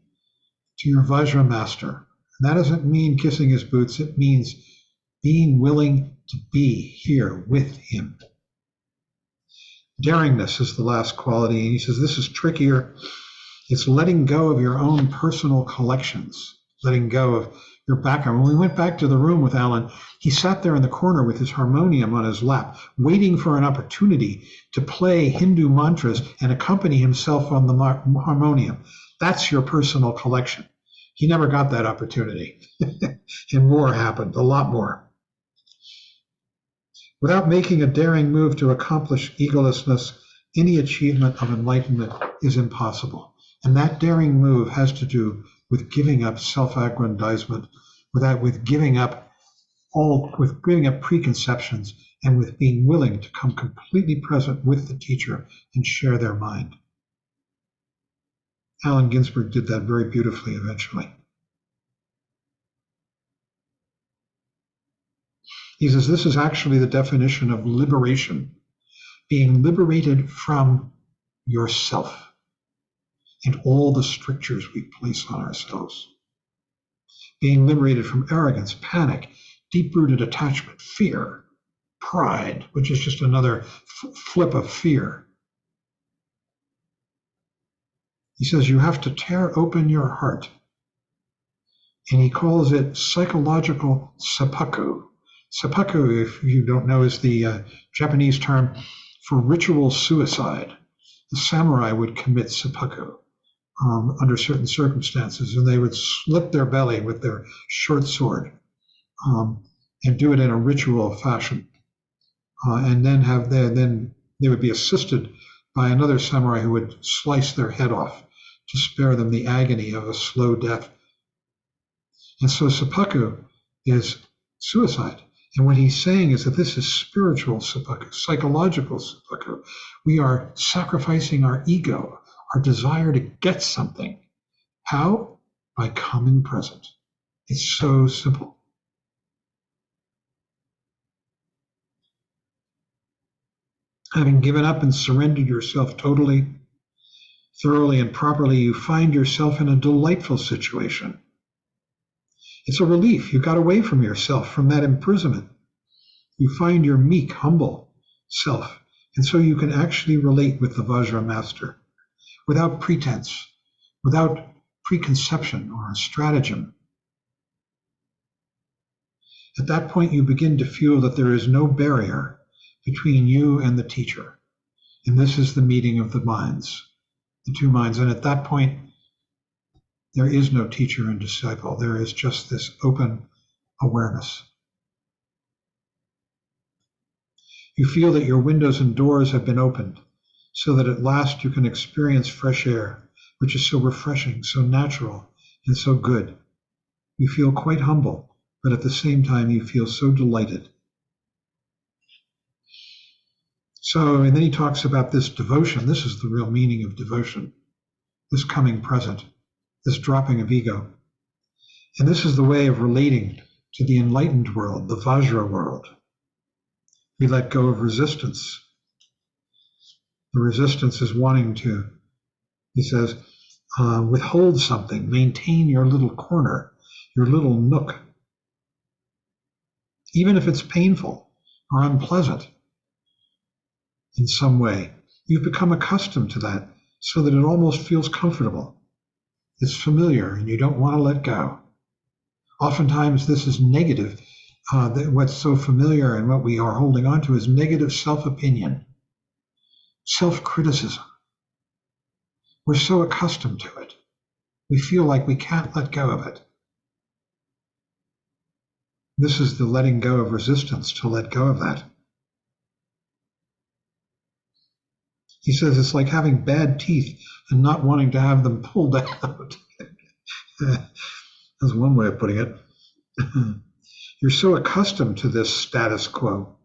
to your Vajra master. And that doesn't mean kissing his boots. It means being willing to be here with him. Daringness is the last quality. And he says this is trickier. It's letting go of your own personal collections, letting go of Your background. When we went back to the room with Alan, he sat there in the corner with his harmonium on his lap, waiting for an opportunity to play Hindu mantras and accompany himself on the harmonium. That's your personal collection. He never got that opportunity. And more happened, a lot more. Without making a daring move to accomplish egolessness, any achievement of enlightenment is impossible. And that daring move has to do with giving up self-aggrandizement, with giving up preconceptions, and with being willing to come completely present with the teacher and share their mind. Allen Ginsberg did that very beautifully eventually. He says this is actually the definition of liberation, being liberated from yourself and all the strictures we place on ourselves. Being liberated from arrogance, panic, deep-rooted attachment, fear, pride, which is just another flip of fear. He says you have to tear open your heart, and he calls it psychological seppuku. Seppuku, if you don't know, is the Japanese term for ritual suicide. The samurai would commit seppuku under certain circumstances, and they would slit their belly with their short sword and do it in a ritual fashion. And then they would be assisted by another samurai who would slice their head off to spare them the agony of a slow death. And so seppuku is suicide. And what he's saying is that this is spiritual seppuku, psychological seppuku. We are sacrificing our ego, our desire to get something. How? By coming present. It's so simple. Having given up and surrendered yourself totally, thoroughly, and properly, you find yourself in a delightful situation. It's a relief. You got away from yourself, from that imprisonment. You find your meek, humble self, and so you can actually relate with the Vajra master without pretense, without preconception or stratagem. At that point, you begin to feel that there is no barrier between you and the teacher. And this is the meeting of the minds, the two minds. And at that point, there is no teacher and disciple. There is just this open awareness. You feel that your windows and doors have been opened so that at last you can experience fresh air, which is so refreshing, so natural, and so good. You feel quite humble, but at the same time you feel so delighted. So, and then he talks about this devotion. This is the real meaning of devotion, this coming present, this dropping of ego. And this is the way of relating to the enlightened world, the Vajra world. We let go of resistance. The resistance is wanting to, he says, withhold something, maintain your little corner, your little nook. Even if it's painful or unpleasant in some way, you've become accustomed to that so that it almost feels comfortable. It's familiar and you don't want to let go. Oftentimes this is negative. What's so familiar and what we are holding on to is negative self-opinion, self-criticism. We're so accustomed to it. We feel like we can't let go of it. This is the letting go of resistance, to let go of that. He says it's like having bad teeth and not wanting to have them pulled out. That's one way of putting it. You're so accustomed to this status quo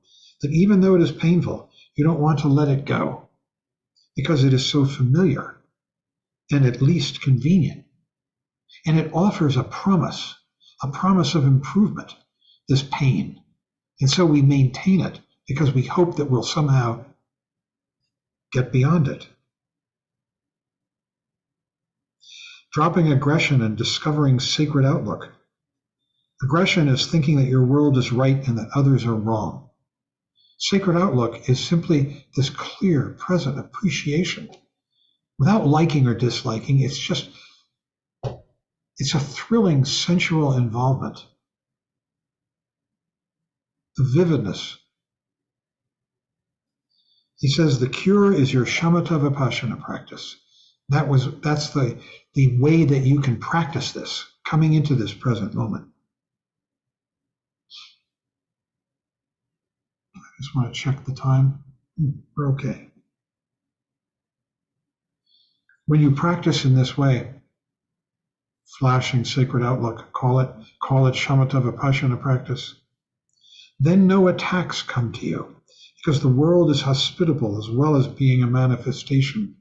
that even though it is painful, you don't want to let it go because it is so familiar and at least convenient. And it offers a promise of improvement, this pain. And so we maintain it because we hope that we'll somehow get beyond it. Dropping aggression and discovering sacred outlook. Aggression is thinking that your world is right and that others are wrong. Sacred outlook is simply this clear, present appreciation. Without liking or disliking, it's just It's a thrilling sensual involvement. The vividness. He says the cure is your shamatha vipassana practice. That's the way that you can practice this, coming into this present moment. I just want to check the time. We're okay. When you practice in this way, flashing sacred outlook, call it shamatha vipassana practice, then no attacks come to you, because the world is hospitable as well as being a manifestation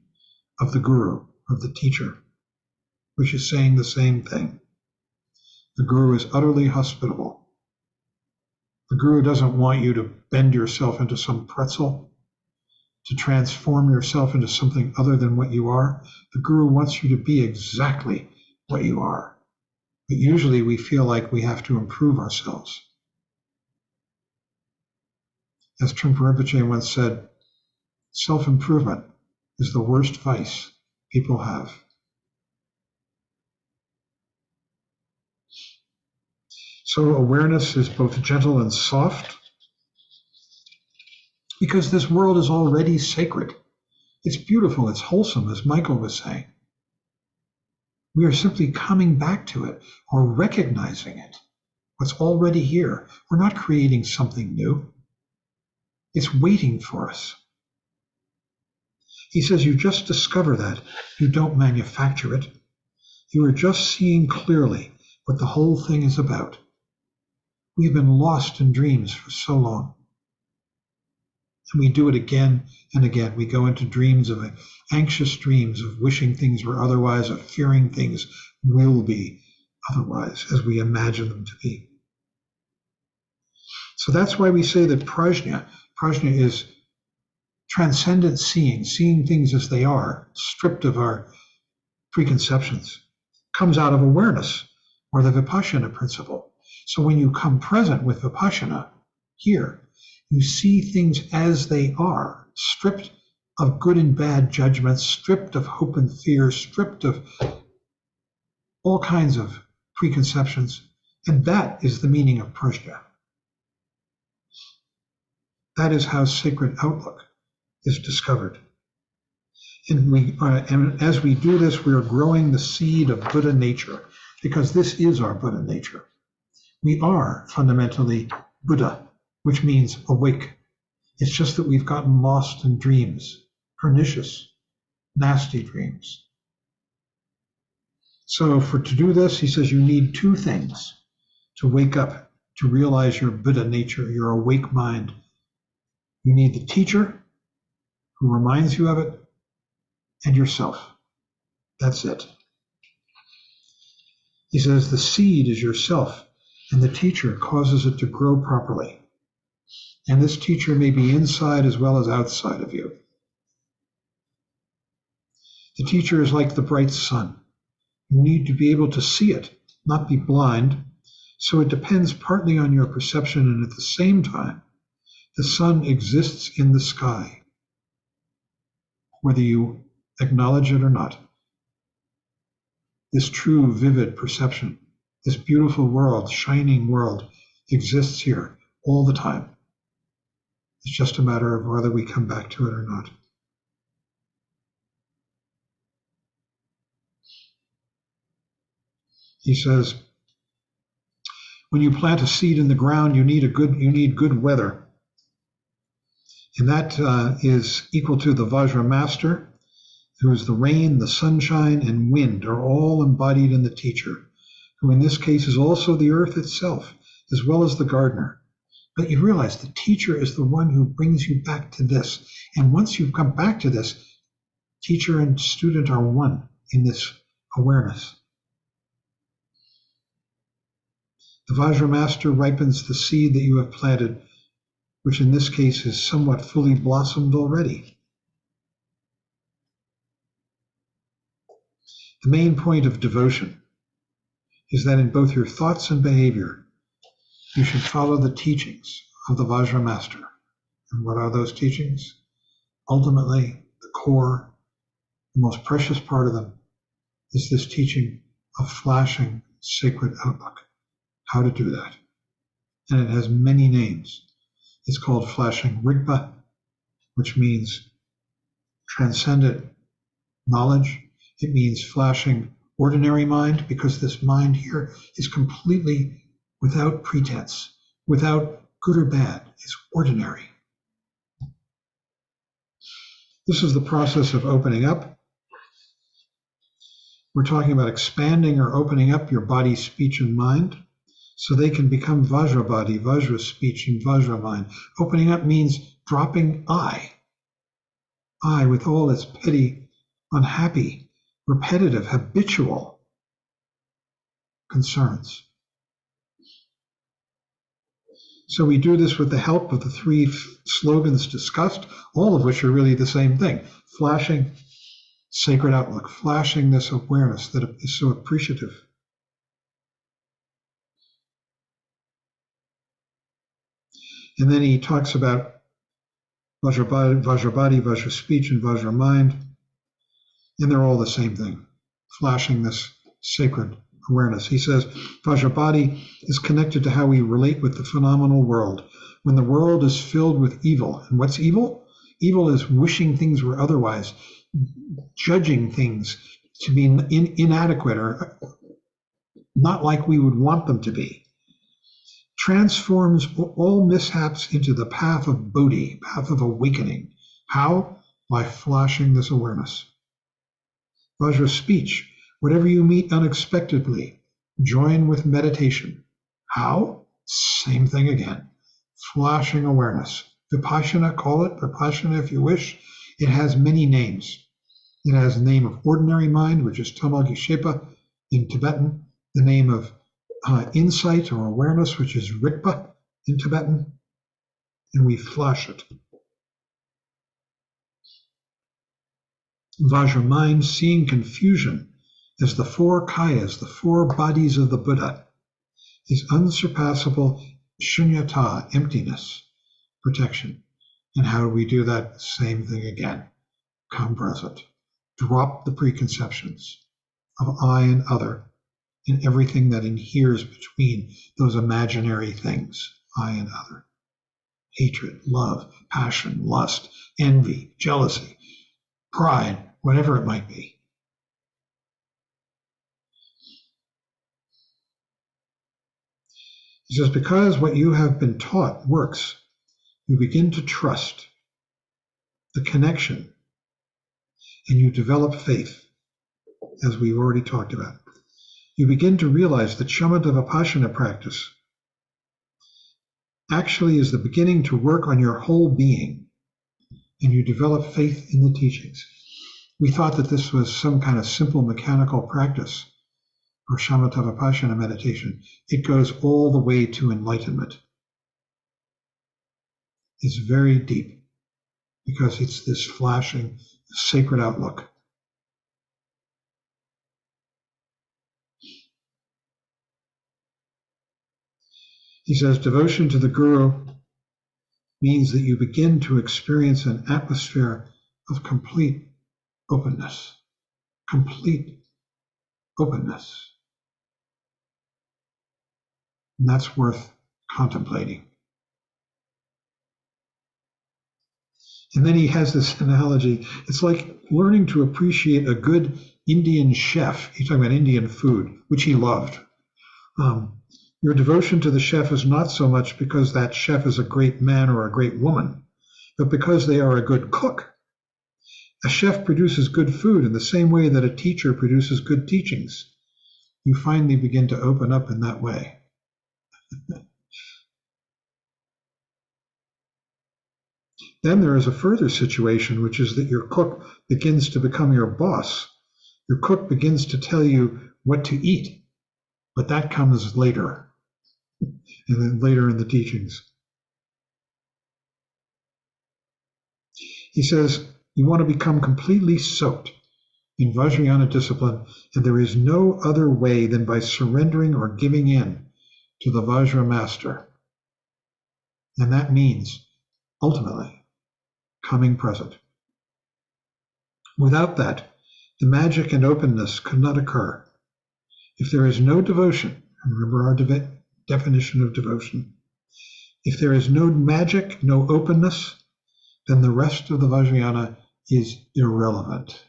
of the guru, of the teacher, which is saying the same thing. The guru is utterly hospitable. The guru doesn't want you to bend yourself into some pretzel, to transform yourself into something other than what you are. The guru wants you to be exactly what you are. But usually we feel like we have to improve ourselves. As Trungpa Rinpoche once said, self-improvement is the worst vice people have. So awareness is both gentle and soft, because this world is already sacred. It's beautiful, it's wholesome, as Michael was saying. We are simply coming back to it or recognizing it, what's already here. We're not creating something new. It's waiting for us. He says you just discover that. You don't manufacture it. You are just seeing clearly what the whole thing is about. We've been lost in dreams for so long. And we do it again and again. We go into dreams of anxious dreams of wishing things were otherwise, of fearing things will be otherwise as we imagine them to be. So that's why we say that prajna is transcendent seeing things as they are, stripped of our preconceptions, comes out of awareness, or the vipassana principle. So when you come present with vipassana here, you see things as they are, stripped of good and bad judgments, stripped of hope and fear, stripped of all kinds of preconceptions. And that is the meaning of prajna. That is how sacred outlook is discovered. And as we do this, we are growing the seed of Buddha nature, because this is our Buddha nature. We are fundamentally Buddha, which means awake. It's just that we've gotten lost in dreams, pernicious, nasty dreams. So to do this, he says you need two things to wake up, to realize your Buddha nature, your awake mind. You need the teacher who reminds you of it, and yourself. That's it. He says the seed is yourself, and the teacher causes it to grow properly. And this teacher may be inside as well as outside of you. The teacher is like the bright sun. You need to be able to see it, not be blind. So it depends partly on your perception, and at the same time, the sun exists in the sky, whether you acknowledge it or not. This true, vivid perception, this beautiful world, shining world, exists here all the time. It's just a matter of whether we come back to it or not. He says, when you plant a seed in the ground, you need good weather. And that is equal to the Vajra Master, who is the rain, the sunshine, and wind are all embodied in the teacher, who in this case is also the earth itself, as well as the gardener. But you realize the teacher is the one who brings you back to this. And once you've come back to this, teacher and student are one in this awareness. The Vajra Master ripens the seed that you have planted, which in this case is somewhat fully blossomed already. The main point of devotion is that in both your thoughts and behavior, you should follow the teachings of the Vajra Master. And what are those teachings? Ultimately, the core, the most precious part of them is this teaching a flashing sacred outlook. How to do that. And it has many names. It's called flashing Rigpa, which means transcendent knowledge. It means flashing ordinary mind, because this mind here is completely without pretense, without good or bad. It's ordinary. This is the process of opening up. We're talking about expanding or opening up your body, speech, and mind so they can become Vajra body, Vajra speech, and Vajra mind. Opening up means dropping I with all its petty, unhappy, repetitive, habitual concerns. So we do this with the help of the three slogans discussed, all of which are really the same thing. Flashing sacred outlook, flashing this awareness that is so appreciative. And then he talks about Vajra body, Vajra speech, and Vajra mind. And they're all the same thing, flashing this sacred awareness. He says, Vajra body is connected to how we relate with the phenomenal world. When the world is filled with evil, and what's evil? Evil is wishing things were otherwise, judging things to be inadequate or not like we would want them to be. Transforms all mishaps into the path of Bodhi, path of awakening. How? By flashing this awareness. Vajra speech, whatever you meet unexpectedly, join with meditation. How? Same thing again. Flashing awareness. Vipassana, call it Vipassana if you wish. It has many names. It has the name of ordinary mind, which is Tamal Geshepa in Tibetan, the name of insight or awareness, which is Rigpa in Tibetan, and we flash it. Vajra mind, seeing confusion as the four kayas, the four bodies of the Buddha, is unsurpassable shunyata, emptiness, protection. And how do we do that? Same thing again. Come present. Drop the preconceptions of I and other and everything that inheres between those imaginary things, I and other. Hatred, love, passion, lust, envy, jealousy, pride, whatever it might be. He says, because what you have been taught works, you begin to trust the connection and you develop faith, as we've already talked about. You begin to realize that shamatha vipassana practice actually is the beginning to work on your whole being, and you develop faith in the teachings. We thought that this was some kind of simple mechanical practice or shamatha vipassana meditation. It goes all the way to enlightenment. It's very deep because it's this flashing sacred outlook. He says, devotion to the Guru means that you begin to experience an atmosphere of complete openness. Complete openness. And that's worth contemplating. And then he has this analogy. It's like learning to appreciate a good Indian chef. He's talking about Indian food, which he loved. Your devotion to the chef is not so much because that chef is a great man or a great woman, but because they are a good cook. A chef produces good food in the same way that a teacher produces good teachings. You finally begin to open up in that way. Then there is a further situation, which is that your cook begins to become your boss. Your cook begins to tell you what to eat, but that comes later. And then later in the teachings. He says, you want to become completely soaked in Vajrayana discipline, and there is no other way than by surrendering or giving in to the Vajra master. And that means, ultimately, coming present. Without that, the magic and openness could not occur. If there is no devotion, remember our definition of devotion, if there is no magic, no openness, then the rest of the Vajrayana is irrelevant.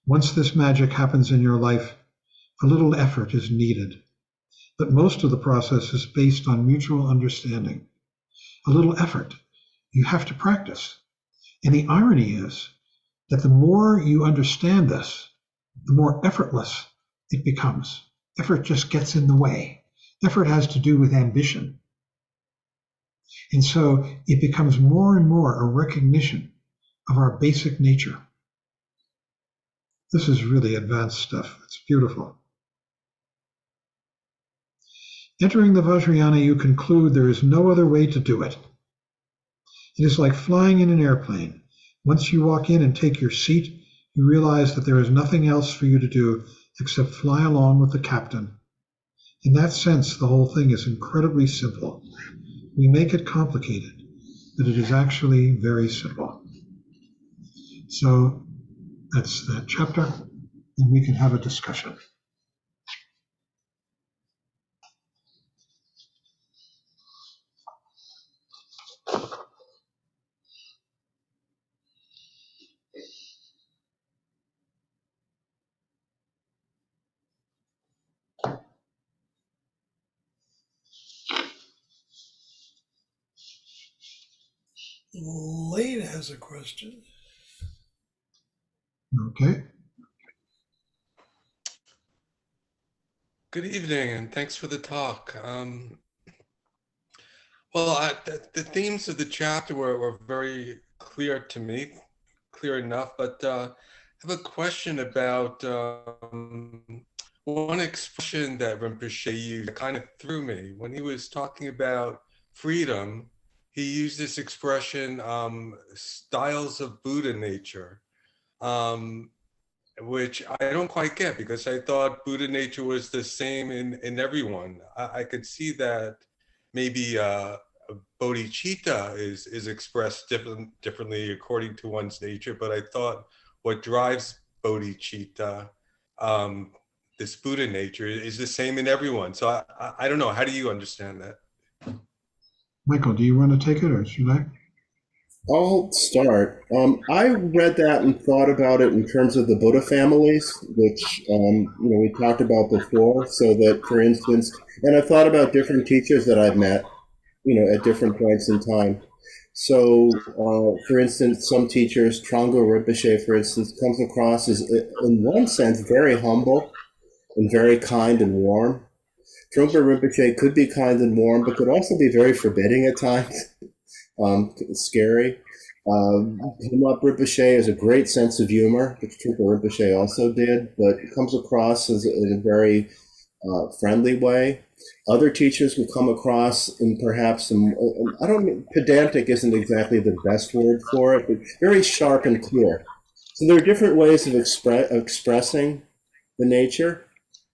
Once this magic happens in your life, a little effort is needed, but most of the process is based on mutual understanding. A little effort. You have to practice. And the irony is that the more you understand this, the more effortless it becomes. Effort just gets in the way. Effort has to do with ambition. And so it becomes more and more a recognition of our basic nature. This is really advanced stuff. It's beautiful. Entering the Vajrayana, you conclude there is no other way to do it. It is like flying in an airplane. Once you walk in and take your seat, you realize that there is nothing else for you to do except fly along with the captain. In that sense, the whole thing is incredibly simple. We make it complicated, but it is actually very simple. So that's that chapter, and we can have a discussion. Lane has a question. Okay. Good evening, and thanks for the talk. The themes of the chapter were very clear to me, clear enough, but I have a question about one expression that Rinpoche used that kind of threw me. When he was talking about freedom, he used this expression, styles of Buddha nature. Which I don't quite get, because I thought Buddha nature was the same in everyone. I could see that maybe bodhicitta is expressed differently according to one's nature, but I thought what drives bodhicitta, this Buddha nature, is the same in everyone. So I don't know. How do you understand that? Michael, do you want to take it, or should I? I'll start. I read that and thought about it in terms of the Buddha families, which we talked about before. So that, for instance, and I've thought about different teachers that I've met, at different points in time. So, for instance, some teachers, Trungpa Rinpoche, for instance, comes across as, in one sense, very humble and very kind and warm. Trungpa Rinpoche could be kind and warm, but could also be very forbidding at times. Scary. Himlap Rinpoche has a great sense of humor, which Trungpa Rinpoche also did, but it comes across as in a very friendly way. Other teachers will come across in perhaps some, I don't mean, pedantic isn't exactly the best word for it, but very sharp and clear. So there are different ways of expressing the nature.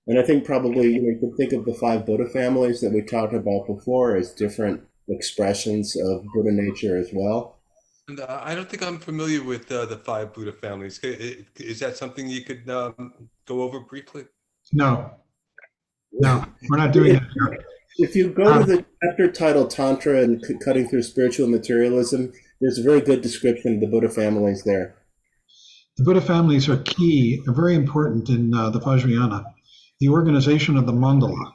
And I think probably you could think of the 5 Buddha families that we talked about before as different expressions of Buddha nature as well. And I don't think I'm familiar with the 5 Buddha families. Is that something you could go over briefly? No, we're not doing that here. If you go to the chapter titled Tantra and Cutting Through Spiritual Materialism, there's a very good description of the Buddha families there. The Buddha families are key, very important in the Vajrayana. The organization of the mandala,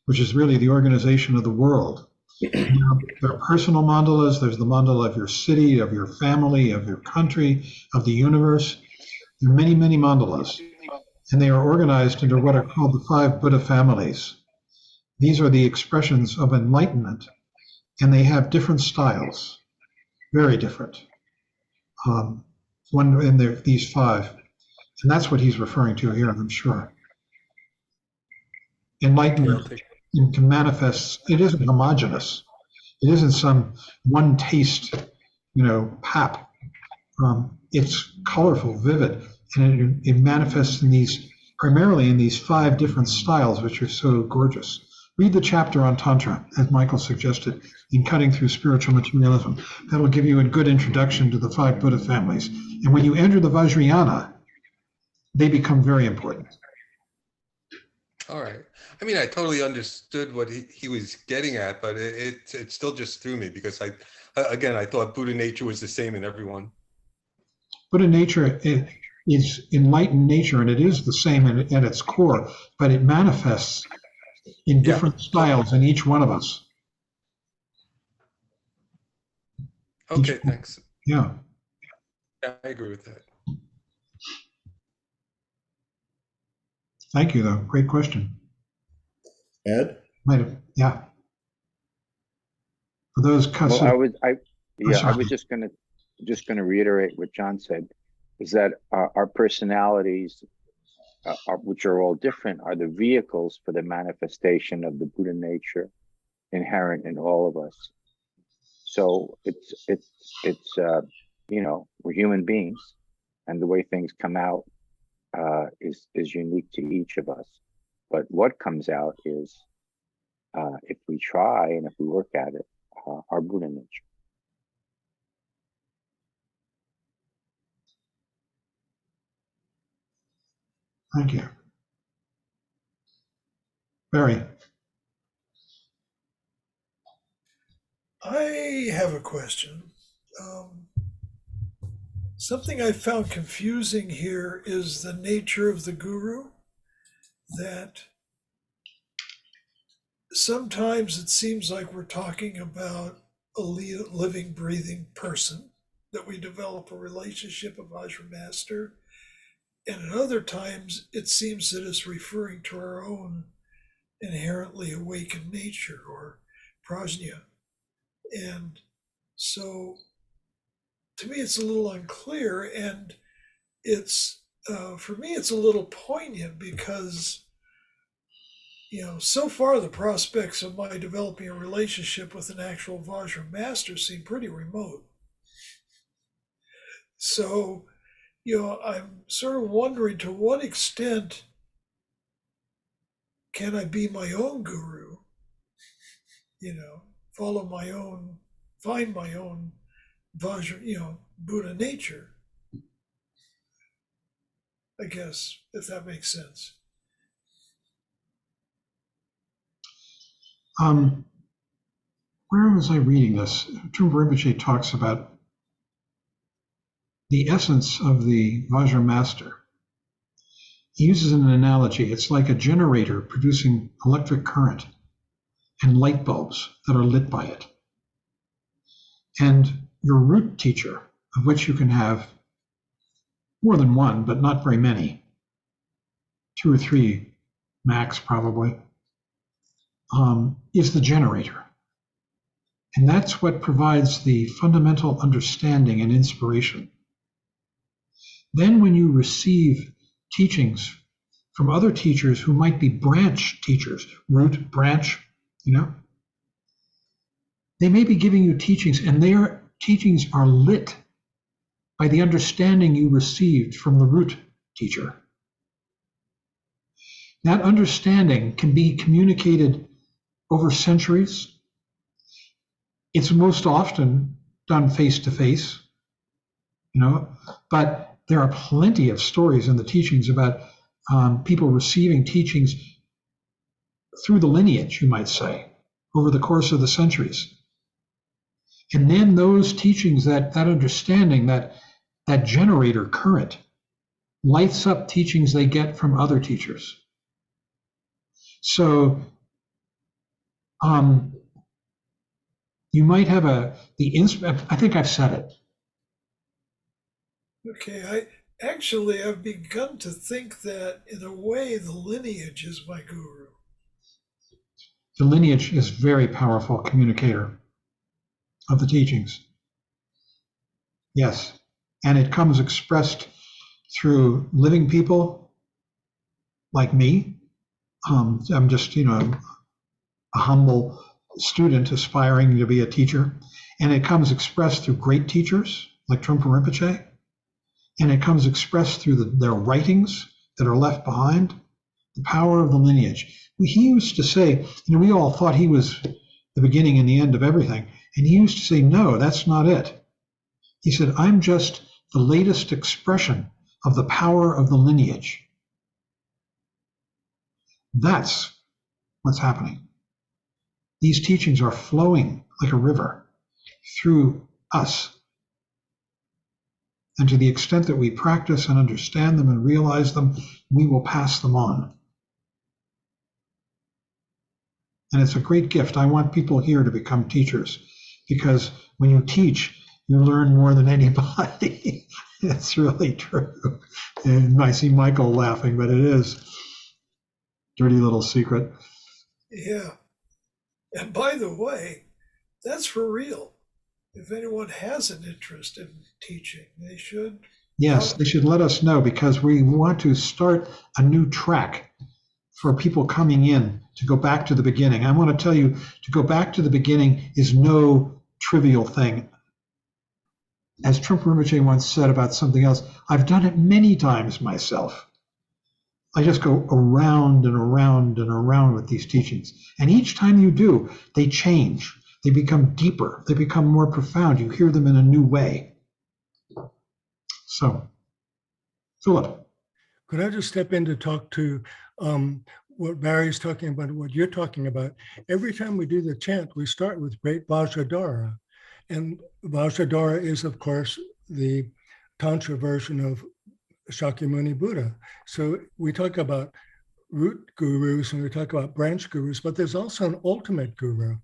which is really the organization of the world. There are personal mandalas. There's the mandala of your city, of your family, of your country, of the universe. There are many, many mandalas, and they are organized into what are called the 5 Buddha families. These are the expressions of enlightenment, and they have different styles, very different. One in these 5, and that's what he's referring to here, I'm sure. Enlightenment can manifest. It isn't homogeneous. It isn't some one taste, pap. It's colorful, vivid, and it manifests in primarily in these 5 different styles, which are so gorgeous. Read the chapter on Tantra, as Michael suggested, in Cutting Through Spiritual Materialism. That'll give you a good introduction to the 5 Buddha families. And when you enter the Vajrayana, they become very important. All right. I mean, I totally understood what he was getting at, but it still just threw me because I thought Buddha nature was the same in everyone. Buddha nature is enlightened nature, and it is the same at its core, but it manifests in different styles in each one of us. Okay, thanks. Yeah. Yeah, I agree with that. Thank you, though. Great question. Ed? Yeah. For those cuts. Well, I was just gonna reiterate what John said, is that our personalities, which are all different, are the vehicles for the manifestation of the Buddha nature inherent in all of us. So it's we're human beings, and the way things come out is unique to each of us. But what comes out is, if we try and if we work at it, our Buddha nature. Thank you. Barry. I have a question. Something I found confusing here is the nature of the guru, that sometimes it seems like we're talking about a living, breathing person that we develop a relationship of Vajra Master. And at other times, it seems that it's referring to our own inherently awakened nature or prajna. And so to me, it's a little unclear. And it's, for me, it's a little poignant because, so far the prospects of my developing a relationship with an actual Vajra master seem pretty remote. So, I'm sort of wondering, to what extent can I be my own guru? Follow my own, find my own Vajra, Buddha nature. I guess, if that makes sense. Where was I reading this? Trungpa Rinpoche talks about the essence of the Vajra master. He uses an analogy. It's like a generator producing electric current and light bulbs that are lit by it. And your root teacher, of which you can have more than one, but not very many, 2 or 3 max probably, is the generator. And that's what provides the fundamental understanding and inspiration. Then when you receive teachings from other teachers who might be branch teachers, root, branch, they may be giving you teachings, and their teachings are lit by the understanding you received from the root teacher. That understanding can be communicated over centuries. It's most often done face to face, but there are plenty of stories in the teachings about people receiving teachings through the lineage, you might say, over the course of the centuries. And then those teachings, that understanding, that generator current, lights up teachings they get from other teachers. So you might have I think I've said it. Okay, I've begun to think that in a way the lineage is my guru. The lineage is a very powerful communicator of the teachings. Yes, and it comes expressed through living people like me. I'm just, a humble student aspiring to be a teacher. And it comes expressed through great teachers like Trungpa Rinpoche. And it comes expressed through their writings that are left behind, the power of the lineage. He used to say, we all thought he was the beginning and the end of everything. And he used to say, no, that's not it. He said, I'm just the latest expression of the power of the lineage. That's what's happening. These teachings are flowing like a river through us. And to the extent that we practice and understand them and realize them, we will pass them on. And it's a great gift. I want people here to become teachers, because when you teach, you learn more than anybody. It's really true. And I see Michael laughing, but it is. Dirty little secret. Yeah. And by the way, that's for real. If anyone has an interest in teaching, they should. Yes, they should let us know, because we want to start a new track for people coming in to go back to the beginning. I want to tell you, to go back to the beginning is no trivial thing. As Trungpa Rinpoche once said about something else, I've done it many times myself. I just go around and around and around with these teachings. And each time you do, they change. They become deeper. They become more profound. You hear them in a new way. So, Philip. Could I just step in to talk to what Barry's talking about, what you're talking about? Every time we do the chant, we start with Great Vajradhara. And Vajradhara is, of course, the Tantra version of Shakyamuni Buddha. So we talk about root gurus and we talk about branch gurus, but there's also an ultimate guru.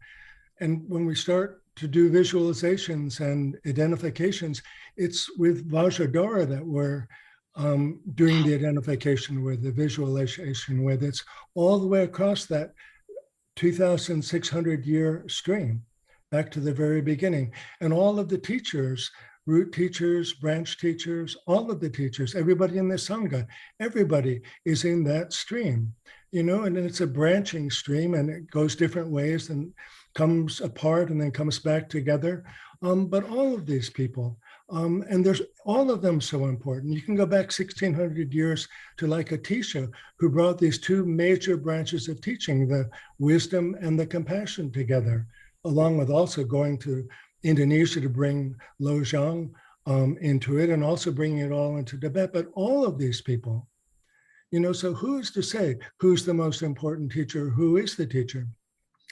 And when we start to do visualizations and identifications, it's with Vajradhara that we're doing the identification with, the visualization with. It's all the way across that 2,600 year stream, back to the very beginning. And all of the teachers, root teachers, branch teachers, all of the teachers, everybody in the Sangha, everybody is in that stream, you know, and it's a branching stream and it goes different ways and comes apart and then comes back together. But all of these people, and there's all of them so important. You can go back 1,600 years to like Atisha, who brought these two major branches of teaching, the wisdom and the compassion together, along with also going to Indonesia to bring Lojong into it and also bringing it all into Tibet. But all of these people, you know, so who's to say who's the most important teacher? Who is the teacher?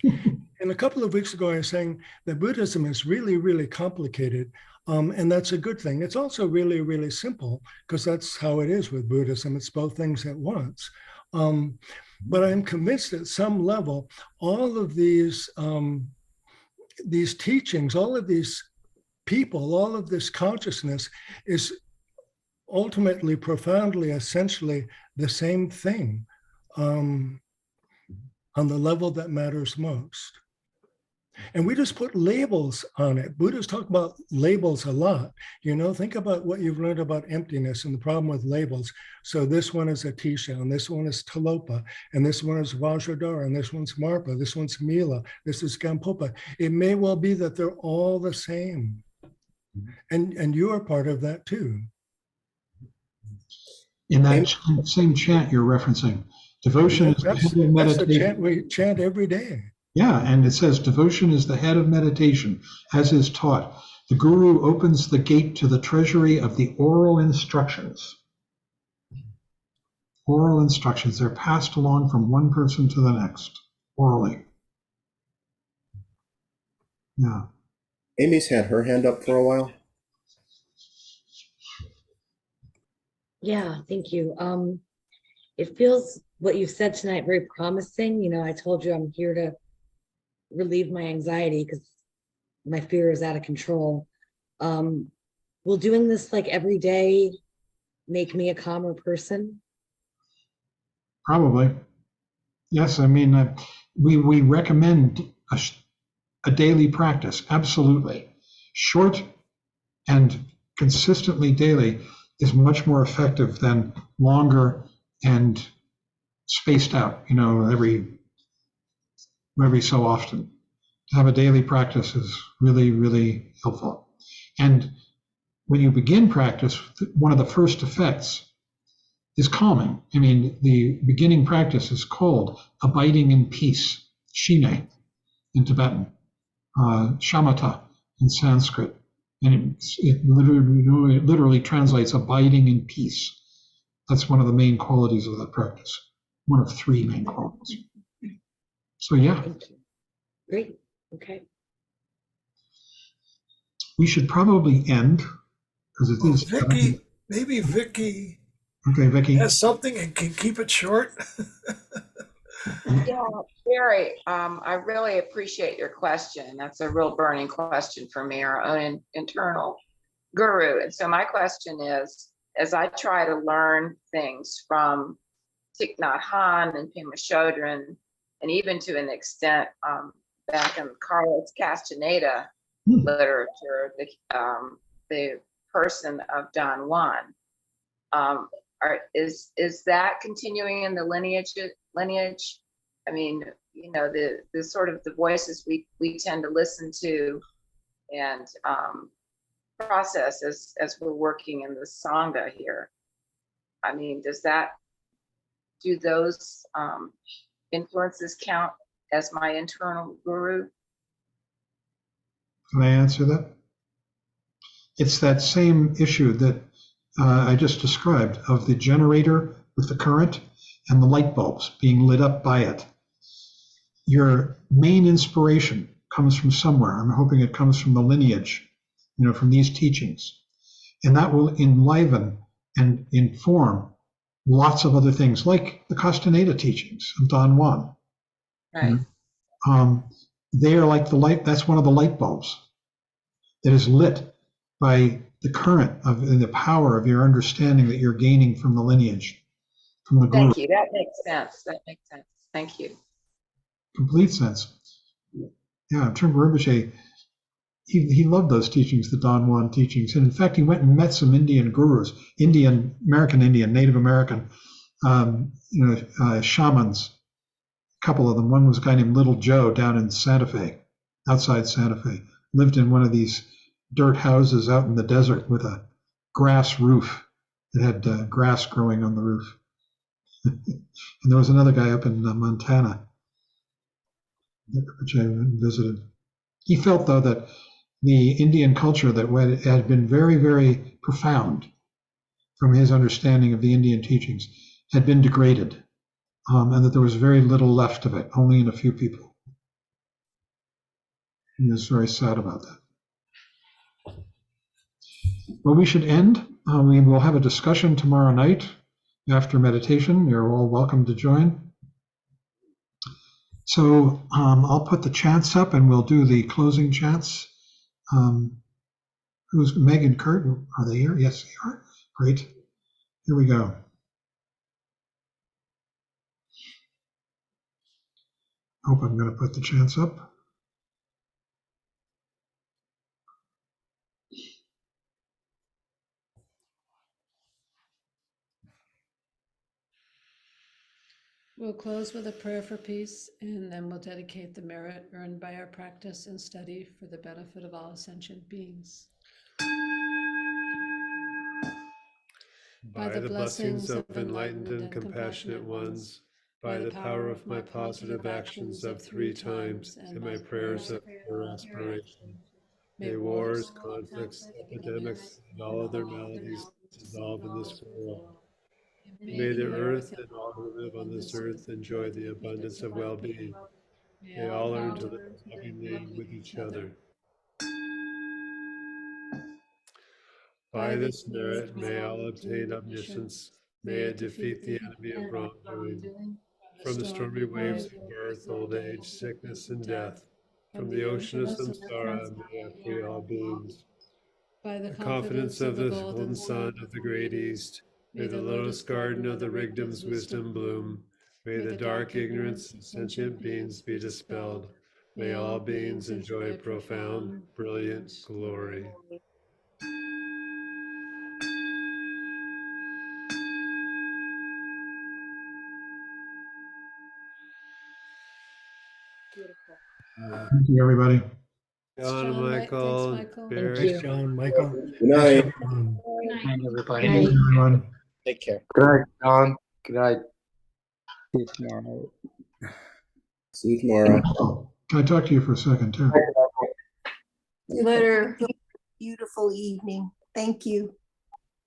And a couple of weeks ago, I was saying that Buddhism is really, really complicated. And that's a good thing. It's also really, really simple, because that's how it is with Buddhism. It's both things at once. But I'm convinced at some level, all of these teachings, all of these people, all of this consciousness is ultimately, profoundly, essentially the same thing on the level that matters most. And we just put labels on it. Buddhists talk about labels a lot. You know, think about what you've learned about emptiness and the problem with labels. So this one is Atisha, and this one is Talopa, and this one is Vajradhara, and this one's Marpa, this one's Mila, this is Gampopa. It may well be that they're all the same. And you are part of that too. In that same chant you're referencing, devotion is the head of meditation. That's the chant we chant every day. Yeah, and it says devotion is the head of meditation, as is taught. The guru opens the gate to the treasury of the oral instructions. Oral instructions, they're passed along from one person to the next, orally. Yeah. Amy's had her hand up for a while. Yeah, thank you. It feels, what you said tonight, very promising. You know, I told you I'm here to relieve my anxiety because my fear is out of control. Will doing this like every day make me a calmer person? Probably. Yes, I mean, we recommend a daily practice, absolutely. Short and consistently daily is much more effective than longer and spaced out, you know, every so often. To have a daily practice is really, really helpful. And when you begin practice, one of the first effects is calming. I mean, the beginning practice is called abiding in peace, shine in Tibetan, shamatha in Sanskrit. And it literally translates abiding in peace. That's one of the main qualities of that practice. One of three main qualities. So yeah. Thank you. Great. Okay. We should probably end because it is. Vicky, maybe Vicky Okay, Vicky. has something and can keep it short. Yeah, Barry, I really appreciate your question. That's a real burning question for me, our own internal guru. And so my question is, as I try to learn things from Thich Nhat Hanh and Pema Chodron, and even to an extent back in Carlos Castaneda literature, the person of Don Juan, is that continuing in the lineage? I mean, you know, the sort of the voices we tend to listen to and process as we're working in the Sangha here. I mean, do those influences count as my internal guru? Can I answer that? It's that same issue that I just described of the generator with the current and the light bulbs being lit up by it. Your main inspiration comes from somewhere. I'm hoping it comes from the lineage, you know, from these teachings. And that will enliven and inform lots of other things, like the Castaneda teachings of Don Juan. Right. They are like the light, that's one of the light bulbs that is lit by the current and the power of your understanding that you're gaining from the lineage, from the guru. Thank you. That makes sense. That makes sense. Thank you. Complete sense. Yeah, Trungpa Rinpoche, he loved those teachings, the Don Juan teachings. And in fact, he went and met some Indian gurus, Native American, shamans, a couple of them. One was a guy named Little Joe down in Santa Fe, outside Santa Fe, lived in one of these dirt houses out in the desert with a grass roof. It had grass growing on the roof. And there was another guy up in Montana, which I visited. He felt, though, that the Indian culture that had been very, very profound from his understanding of the Indian teachings had been degraded, and that there was very little left of it, only in a few people. He was very sad about that. Well, we should end. We will have a discussion tomorrow night after meditation. You're all welcome to join. So I'll put the chants up and we'll do the closing chants. Who's Meg and Kurt? Are they here? Yes, they are. Great. Here we go. Hope I'm going to put the chants up. We'll close with a prayer for peace, and then we'll dedicate the merit earned by our practice and study for the benefit of all sentient beings. By the blessings of enlightened and compassionate ones, by the power of my positive actions of 3 times and my prayers of pure aspiration, may wars, conflicts, epidemics, and all other maladies dissolve in this world. May the earth and all who live on this earth enjoy the abundance of well-being. May all learn to live lovingly with each other. By this merit, may all obtain omniscience. May it defeat the enemy of wrongdoing. From the stormy waves of birth, old age, sickness, and death, from the ocean of samsara, may I free all beings. By the confidence of the golden sun of the great east, may the lotus garden of the Rigdom's wisdom bloom. May the dark ignorance of sentient beings be dispelled. May all beings enjoy profound, brilliant glory. Thank you, everybody. John, Michael, Barry. Thanks, John, Michael. Good night. Good night, everybody. Good night. Everyone. Take care. Good night, John. Good night. See you tomorrow. See you tomorrow. Can I talk to you for a second, too? See you later. beautiful evening. Thank you.